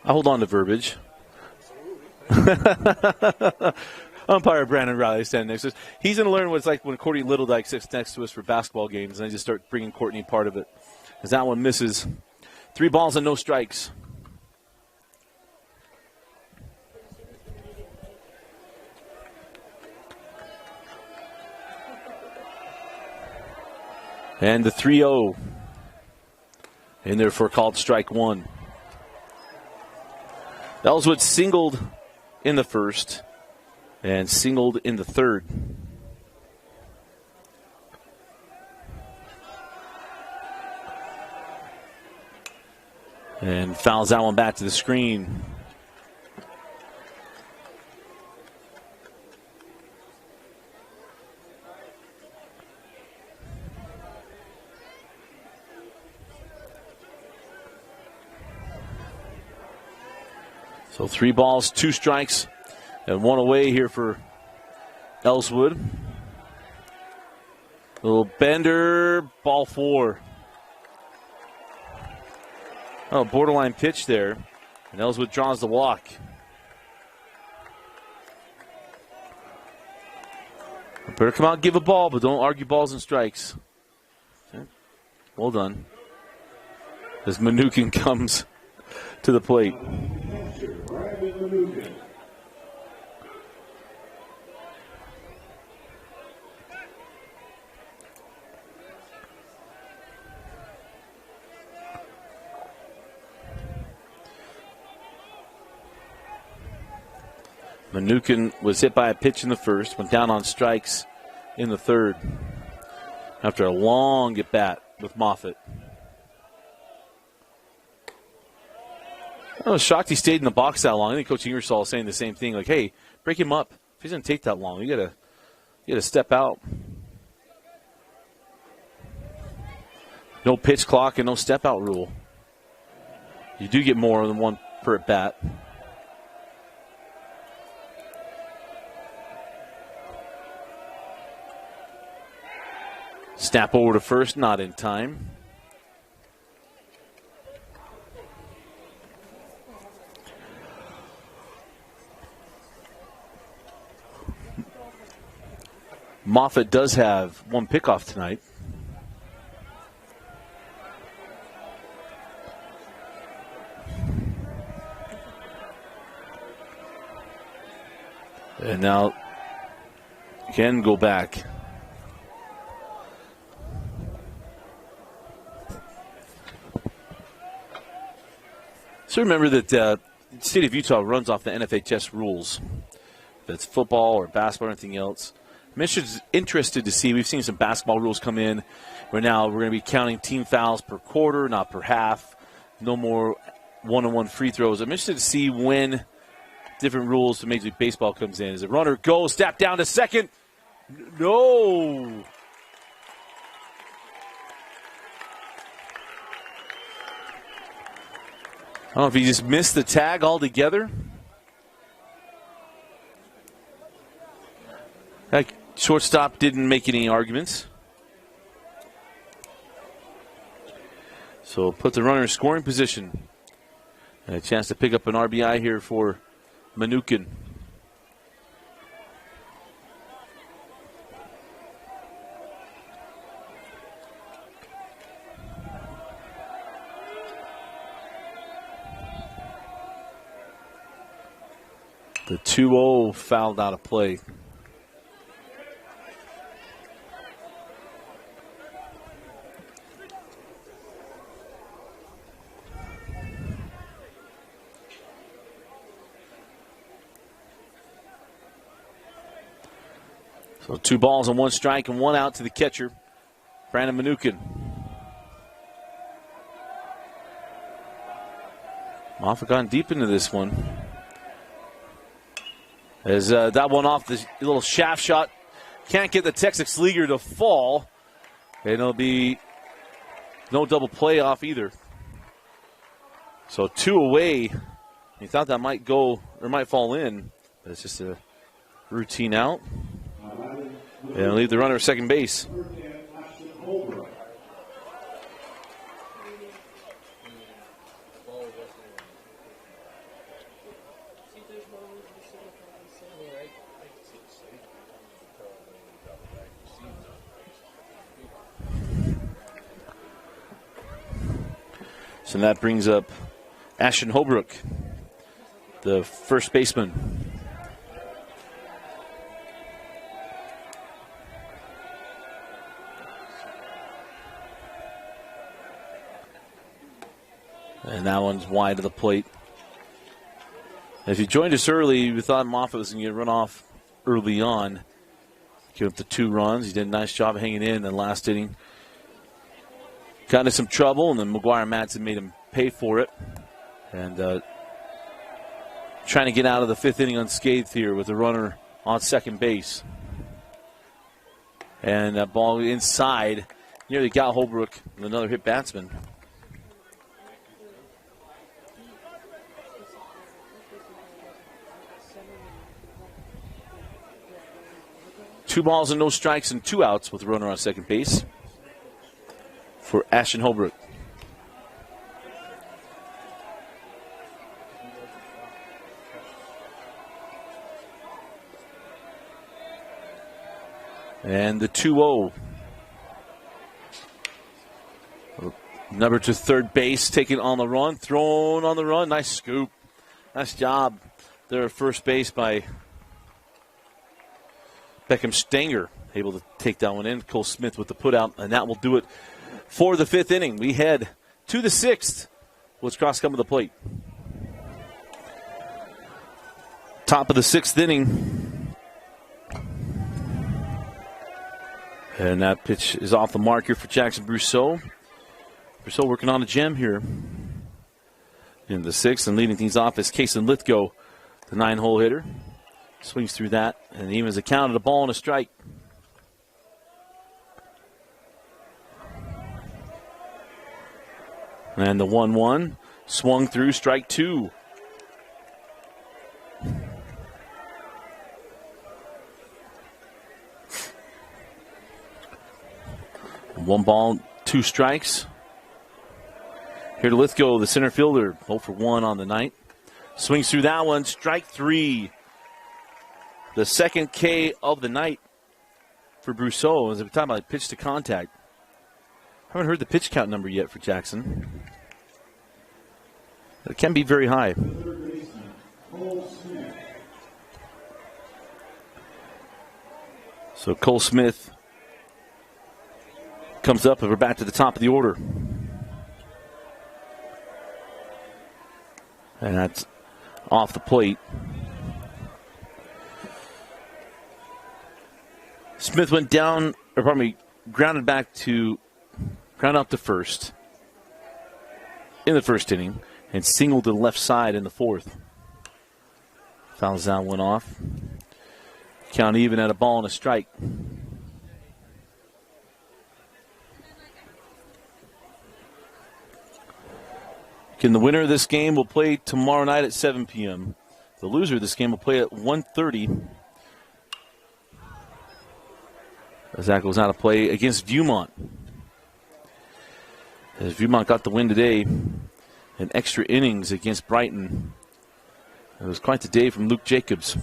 I hold on to verbiage. Umpire Brandon Riley standing next to us. He's going to learn what it's like when Courtney Littledyke sits next to us for basketball games, and I just start bringing Courtney part of it. As that one misses. 3 balls and no strikes. And the 3-0 in there for a called strike 1. Ellswood singled in the first and singled in the third. And fouls that one back to the screen. So 3 balls, 2 strikes, and 1 away here for Ellswood. Little bender, ball 4. Oh, borderline pitch there, and Ellswood draws the walk. Better come out and give a ball, but don't argue balls and strikes. Okay. Well done. As Mnookin comes to the plate. Mnookin was hit by a pitch in the first, went down on strikes in the third after a long at bat with Moffitt. I was shocked he stayed in the box that long. I think Coach Ingersoll is saying the same thing, like, hey, break him up. If he's going to take that long, you gotta step out. No pitch clock and no step out rule. You do get more than 1 per at bat. Snap over to first, not in time. Moffitt does have one pickoff tonight. And now can go back. So remember that the state of Utah runs off the NFHS rules. If it's football or basketball or anything else. I'm interested to see. We've seen some basketball rules come in where now we're going to be counting team fouls per quarter, not per half. No more one-on-one free throws. I'm interested to see when different rules to Major League Baseball comes in. As a runner goes, step down to second. No. I don't know if he just missed the tag altogether. That shortstop didn't make any arguments. So put the runner in scoring position. And a chance to pick up an RBI here for Mnookin. The 2-0 fouled out of play. So 2 balls and 1 strike and 1 out to the catcher, Brandon Mnookin. Moffitt gone deep into this one. As that one off the little shaft shot. Can't get the Texas Leaguer to fall. And it'll be no double play off either. So 2 away. You thought that might go or might fall in. But it's just a routine out. And leave the runner at second base. So that brings up Ashton Holbrook, the first baseman. And that one's wide of the plate. If you joined us early, we thought Moffitt was going to get run off early on. Give up the 2 runs. He did a nice job hanging in the last inning. Got into some trouble, and then McGuire Madsen made him pay for it. And trying to get out of the 5th inning unscathed here with the runner on second base. And that ball inside nearly got Holbrook with another hit batsman. Two balls and no strikes and 2 outs with the runner on second base for Ashton Holbrook. And the 2-0. Number to third base, taken on the run, thrown on the run. Nice scoop. Nice job there at first base by Beckham Stanger, able to take that one in. Cole Smith with the putout, and that will do it for the 5th inning. We head to the 6th. What's cross come to the plate? Top of the 6th inning. And that pitch is off the mark here for Jackson Brousseau. Brousseau working on a gem here in the 6th, and leading things off is Kason Lithgow, the 9-hole hitter. Swings through that, and even as a count at a ball and a strike. And the 1-1 swung through, strike 2. One ball, 2 strikes. Here to Lithgow, the center fielder, 0 for 1 on the night. Swings through that one, strike 3. The second K of the night for Brousseau. As we're talking about pitch to contact. I haven't heard the pitch count number yet for Jackson. It can be very high. So Cole Smith comes up and we're back to the top of the order. And that's off the plate. Smith went down, or pardon me, grounded out to first in the first inning and singled to the left side in the fourth. Fouls out, went off. Count even at a ball and a strike. Again, the winner of this game will play tomorrow night at 7 p.m. The loser of this game will play at 1:30. As that goes out of play against Viewmont. As Viewmont got the win today in extra innings against Brighton. It was quite the day from Luke Jacobs.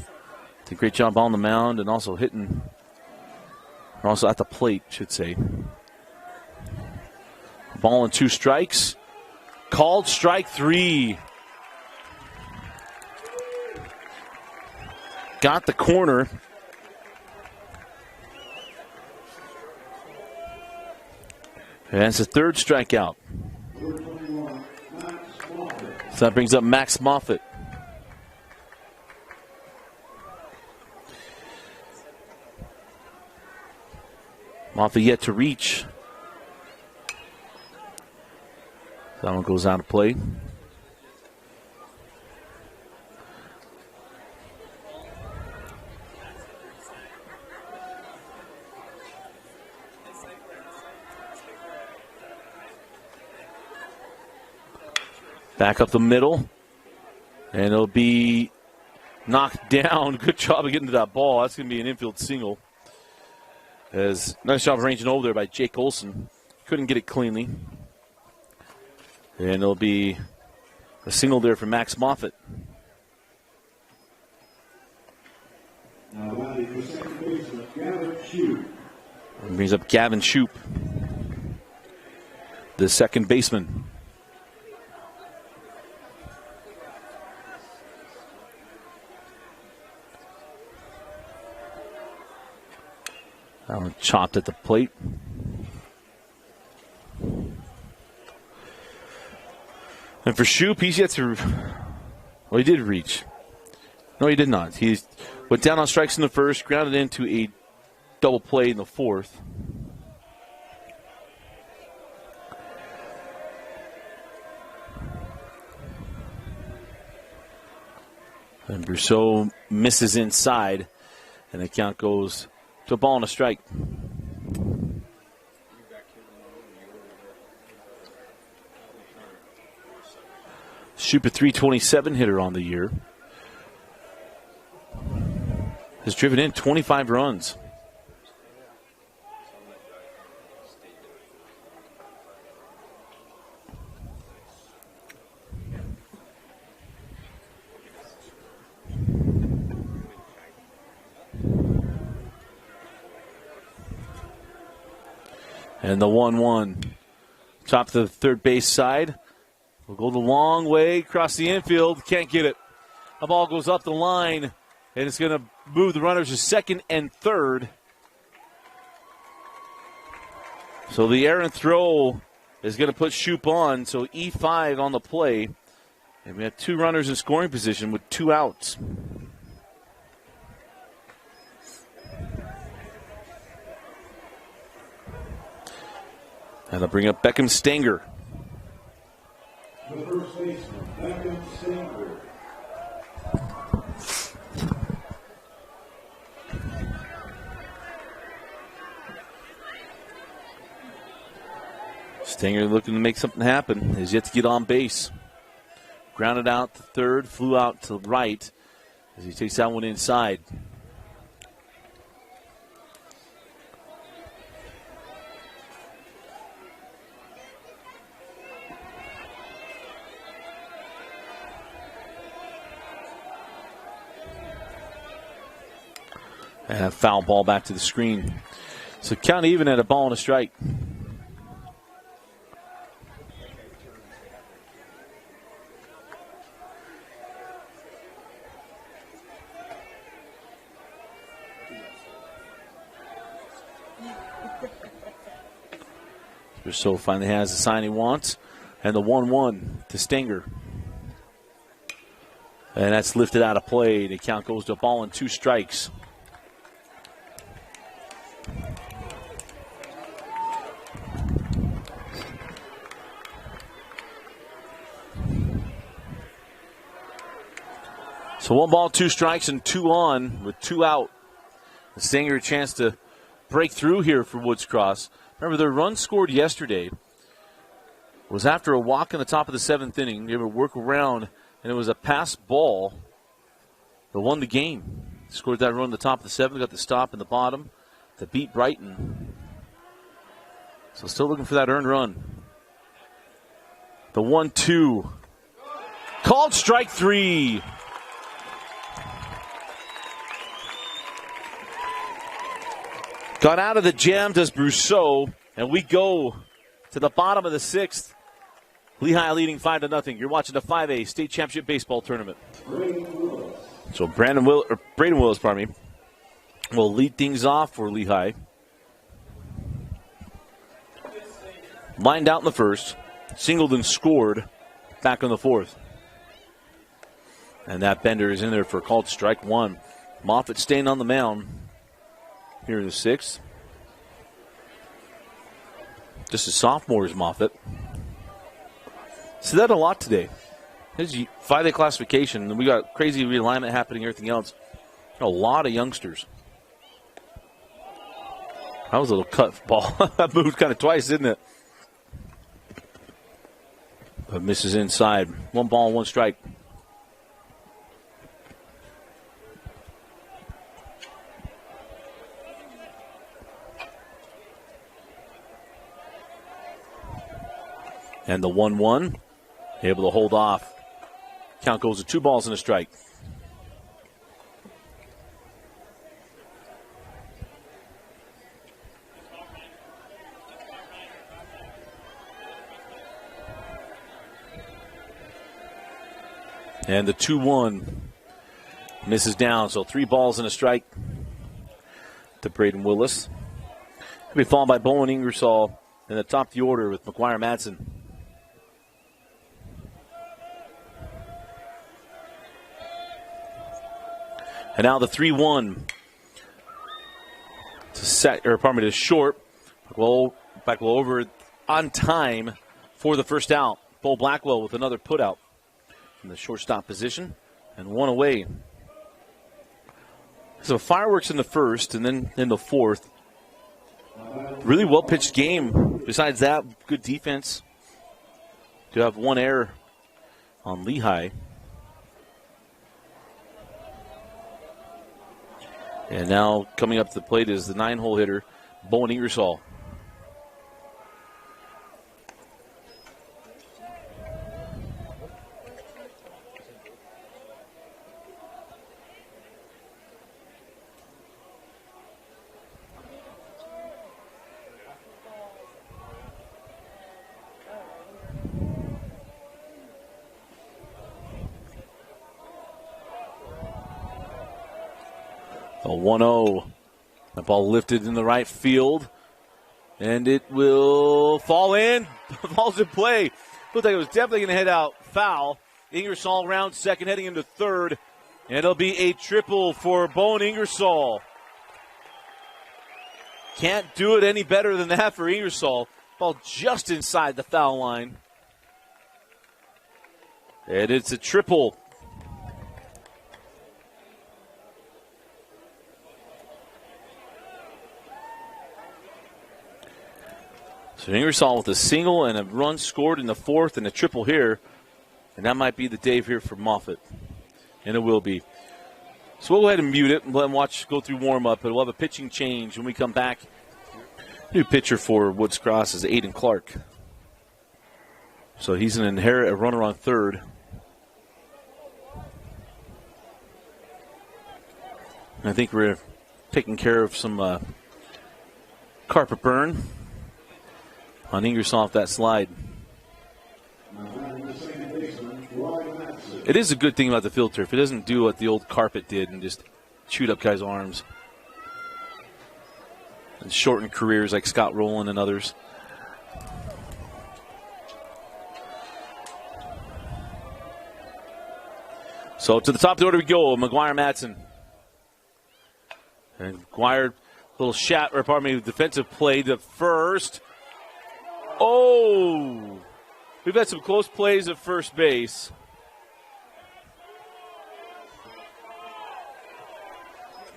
Did a great job on the mound and also hitting, or also at the plate, should say. Ball and 2 strikes. Called strike 3. Got the corner. And that's the 3rd strikeout. So that brings up Max Moffitt. Moffitt yet to reach. That one goes out of play. Back up the middle. And it'll be knocked down. Good job of getting to that ball. That's going to be an infield single. As nice job of ranging over there by Jake Olson. Couldn't get it cleanly. And it'll be a single there for Max Moffitt. Now batting for second baseman, Gavin Shoup. And brings up Gavin Shoup, the second baseman. That one chopped at the plate. And for Shoup, he's yet to. Well, he did reach. No, he did not. He went down on strikes in the first, grounded into a double play in the fourth. And Brousseau misses inside, and the count goes to a ball and a strike. Shoup, a .327 hitter on the year. Has driven in 25 runs. And the 1-1. Top to the third base side. Will go the long way across the infield. Can't get it. The ball goes up the line, and it's going to move the runners to second and third. So the errant throw is going to put Shoup on. So E5 on the play. And we have 2 runners in scoring position with 2 outs. And they'll bring up Beckham Stanger. The first baseman, Beckham Stanger. Stanger looking to make something happen. Has yet to get on base. Grounded out to third, flew out to right as he takes that one inside. And a foul ball back to the screen. So count even at a ball and a strike. So finally has the sign he wants. And the 1-1 to Stenger. And that's lifted out of play. The count goes to a ball and 2 strikes. So 1 ball, 2 strikes, and 2 on with 2 out. The Stenger a chance to break through here for Woods Cross. Remember, their run scored yesterday was after a walk in the top of the 7th inning. They would work around, and it was a pass ball that won the game. Scored that run in the top of the 7th, got the stop in the bottom to beat Brighton. So still looking for that earned run. The 1-2. Called strike 3. Got out of the jam, does Brousseau, and we go to the bottom of the 6th. Lehi leading 5-0. You're watching the 5A State Championship Baseball Tournament. So Braden Willis, will lead things off for Lehi. Lined out in the 1st, singled and scored back in the 4th. And that bender is in there for a called strike 1. Moffitt staying on the mound here in the 6th. Just a sophomore is Moffitt. See that a lot today. This is 5A classification, and we got crazy realignment happening, everything else. A lot of youngsters. That was a little cut ball. That moved kind of twice, didn't it? But misses inside. 1 ball, 1 strike. And the 1-1, able to hold off. Count goes to 2 balls and a strike. And the 2-1 misses down, so 3 balls and a strike to Braden Willis. He'll be followed by Bowen Ingersoll in the top of the order with McGuire Madsen. And now the 3-1 to short. Blackwell over on time for the first out. Bo Blackwell with another put out in the shortstop position and 1 away. So fireworks in the 1st and then in the 4th. Really well pitched game. Besides that, good defense. Do have 1 error on Lehi. And now coming up to the plate is the 9-hole hitter, Bowen Ingersoll. A 1-0. That ball lifted in the right field. And it will fall in. Falls in play. Looked like it was definitely going to head out foul. Ingersoll round second, heading into 3rd. And it'll be a triple for Bowen Ingersoll. Can't do it any better than that for Ingersoll. Ball just inside the foul line. And it's a triple. So Ingersoll with a single and a run scored in the 4th and a triple here. And that might be the day here for Moffitt. And it will be. So we'll go ahead and mute it and let them go through warm-up. But we'll have a pitching change when we come back. New pitcher for Woods Cross is Aiden Clark. So he's going to inherit a runner on 3rd. I think we're taking care of some carpet burn on Ingersoll off that slide. It is a good thing about the field turf. It doesn't do what the old carpet did and just chewed up guys' arms. And shortened careers like Scott Rowland and others. So to the top of the order we go. McGuire, Madsen. And McGuire, defensive play to first. Oh! We've had some close plays at first base.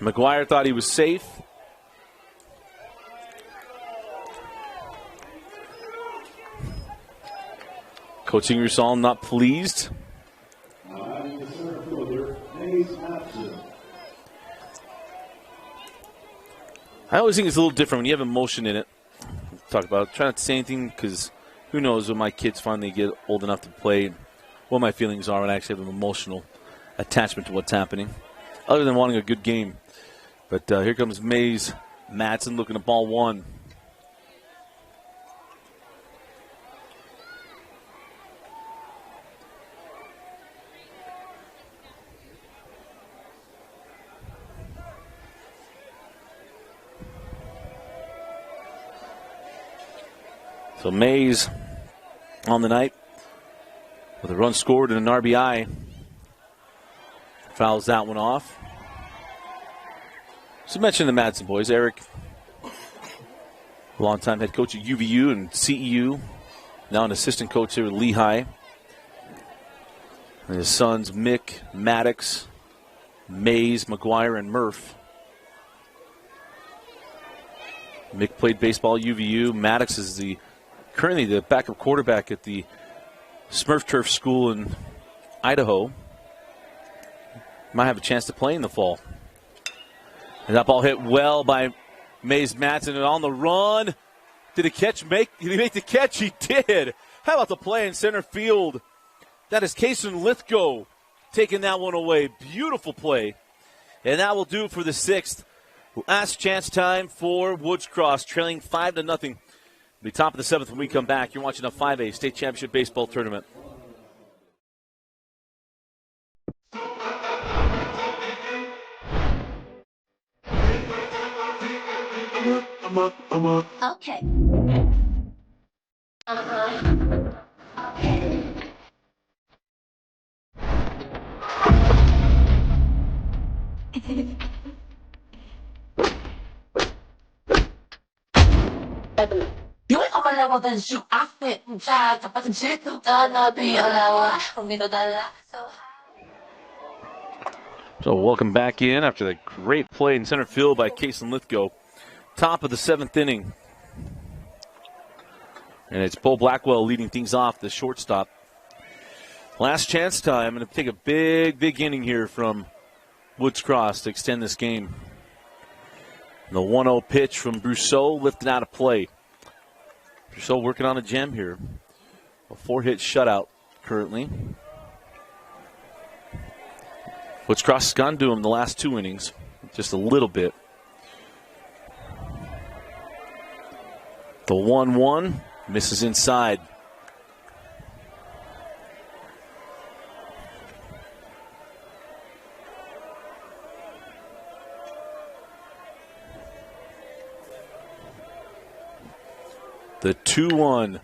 McGuire thought he was safe. Coach Ingersoll not pleased. I always think it's a little different when you have emotion in it. Talk about it. Try not to say anything because who knows when my kids finally get old enough to play, what my feelings are when I actually have an emotional attachment to what's happening, other than wanting a good game. But here comes Mays Madsen looking at ball one. So Mays on the night with a run scored and an RBI. Fouls that one off. So mention the Madsen boys. Eric, longtime head coach at UVU and CEU, now an assistant coach here at Lehi. And his sons Mick, Maddox, Mays, McGuire, and Murph. Mick played baseball at UVU. Maddox is currently the backup quarterback at the Smurf Turf School in Idaho. Might have a chance to play in the fall. And that ball hit well by Mays Madsen, and on the run. Did he make the catch? He did. How about the play in center field? That is Kason Lithgow taking that one away. Beautiful play. And that will do it for the sixth. Last chance time for Woods Cross, trailing 5-0. The top of the seventh when we come back. You're watching a 5A state championship baseball tournament. Okay. Yun ang malawagan siya afit sa tapat sito na biyalawa umito dala. So welcome back in after the great play in center field by Kason Lithgow. Top of the seventh inning. And it's Bo Blackwell leading things off, the shortstop. Last chance time, and to take a big inning here from Woods Cross to extend this game. The 1-0 pitch from Brousseau lifted out of play. Brousseau working on a gem here. A 4-hit shutout currently. Woods Cross has gone to him the last two innings, just a little bit. The 1-1 misses inside. The 2-1.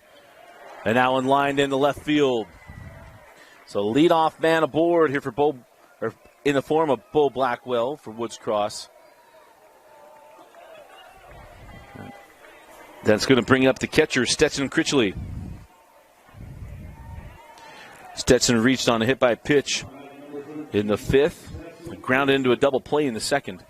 And now in line in the left field. So leadoff man aboard here for in the form of Bo Blackwell for Woods Cross. That's going to bring up the catcher, Stetson Critchley. Stetson reached on a hit by pitch in the fifth. Grounded into a double play in the second.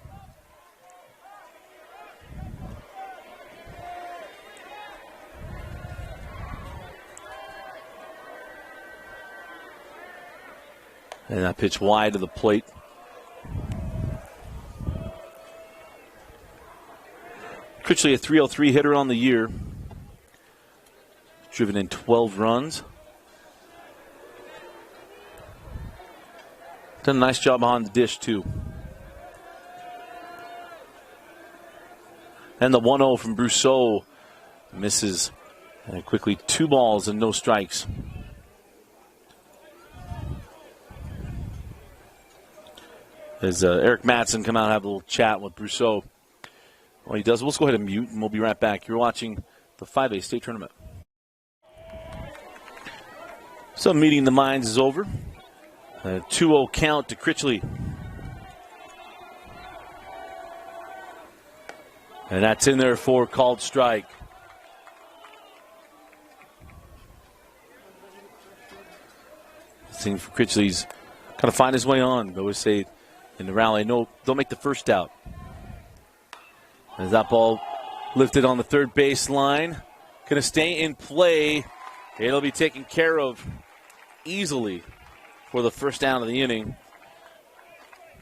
And that pitch wide of the plate. Critchley, a 303 hitter on the year. Driven in 12 runs. Done a nice job behind the dish, too. And the 1-0 from Brousseau misses. And quickly 2 balls and no strikes. As Eric Madsen come out and have a little chat with Brousseau. Well, he does. Let's go ahead and mute, and we'll be right back. You're watching the 5A state tournament. So meeting the minds is over. A 2-0 count to Critchley. And that's in there for called strike. Seeing for Critchley's kind of find his way on. I always say in the rally, no, don't make the first out. As that ball lifted on the third baseline. Going to stay in play. It'll be taken care of easily for the first down of the inning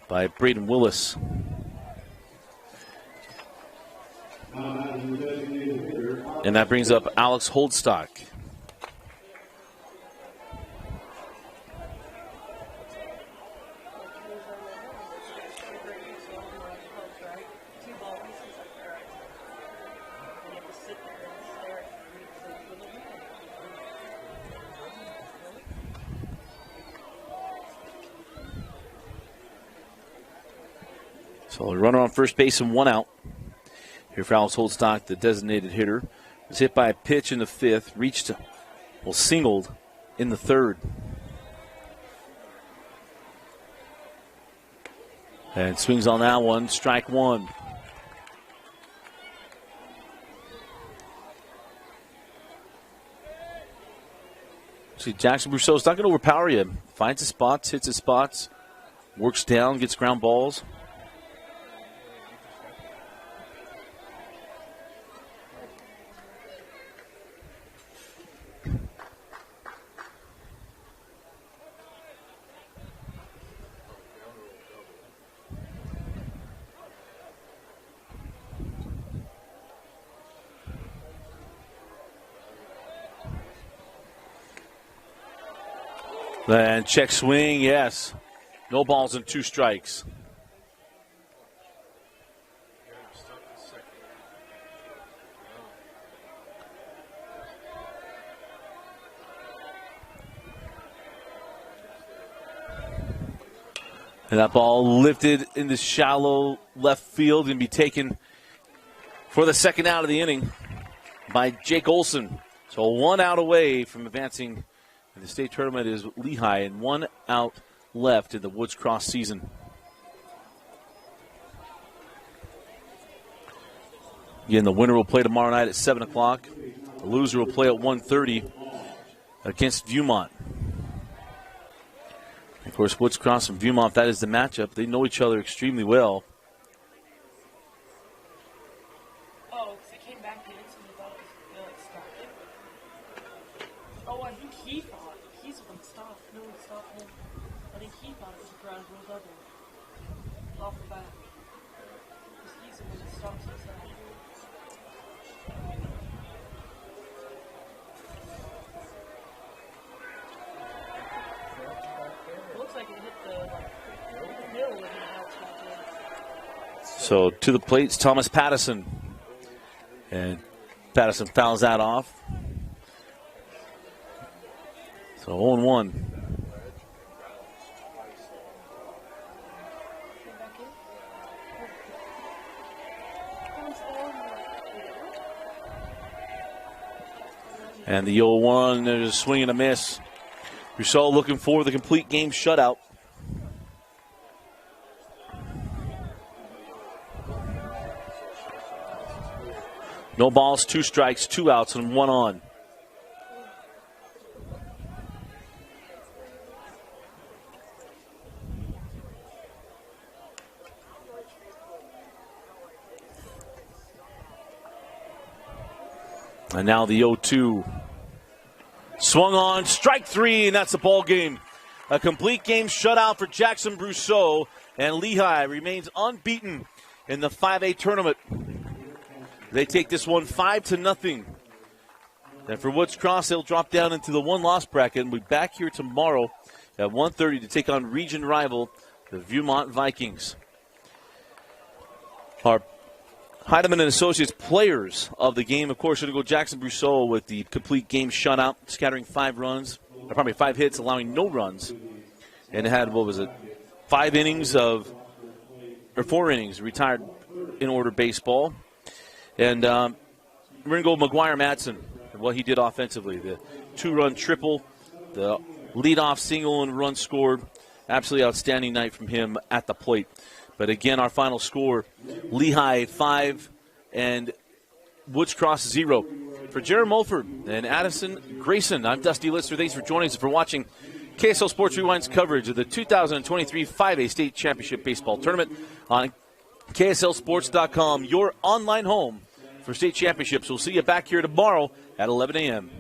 by Braden Willis. And that brings up Alex Holdstock. So a runner on first base and 1 out. Here for Alex Holdstock, the designated hitter. Was hit by a pitch in the 5th, reached, well, singled in the 3rd. And swings on that one, strike 1. See, Jackson Brousseau's not going to overpower you. Finds his spots, hits his spots, works down, gets ground balls. And check swing, yes. No balls and 2 strikes. And that ball lifted into shallow left field and be taken for the second out of the inning by Jake Olson. So 1 out away from advancing. The state tournament is Lehi, and 1 out left in the Woods Cross season. Again, the winner will play tomorrow night at 7 o'clock. The loser will play at 1:30 against Viewmont. Of course, Woods Cross and Viewmont, that is the matchup. They know each other extremely well. Oh, because it came back to it, so we thought it was started. Oh, I think he thought. He's the one stopped. No one stopped him. I think he thought it was a ground rule double. Off the bat. Because he's the one that stopped himself. Looks like it hit the middle of the outside. So to the plates, Thomas Pattison. And Pattison fouls that off. So 0-1. And the 0-1, there's a swing and a miss. Brousseau looking for the complete game shutout. No balls, 2 strikes, 2 outs, and 1 on. And now the 0-2. Swung on, strike 3, and that's the ball game. A complete game shutout for Jackson Brousseau, and Lehi remains unbeaten in the 5A tournament. They take this one 5-0. And for Woods Cross, they'll drop down into the 1-loss bracket and we'll be back here tomorrow at 1:30 to take on region rival, the Viewmont Vikings. Our Heidemann and Associates players of the game. Of course, going to go Jackson Brousseau with the complete game shutout, scattering 5 runs, or probably 5 hits, allowing no runs. And it had, 4 innings, retired in order baseball. And we're going to go McGuire Madsen and what he did offensively. The 2-run triple, the leadoff single and run scored. Absolutely outstanding night from him at the plate. But again, our final score, Lehi 5 and Woods Cross 0. For Jared Mulford and Addison Grayson, I'm Dusty Lister. Thanks for joining us and for watching KSL Sports Rewind's coverage of the 2023 5A State Championship Baseball Tournament on KSLSports.com, your online home for state championships. We'll see you back here tomorrow at 11 a.m.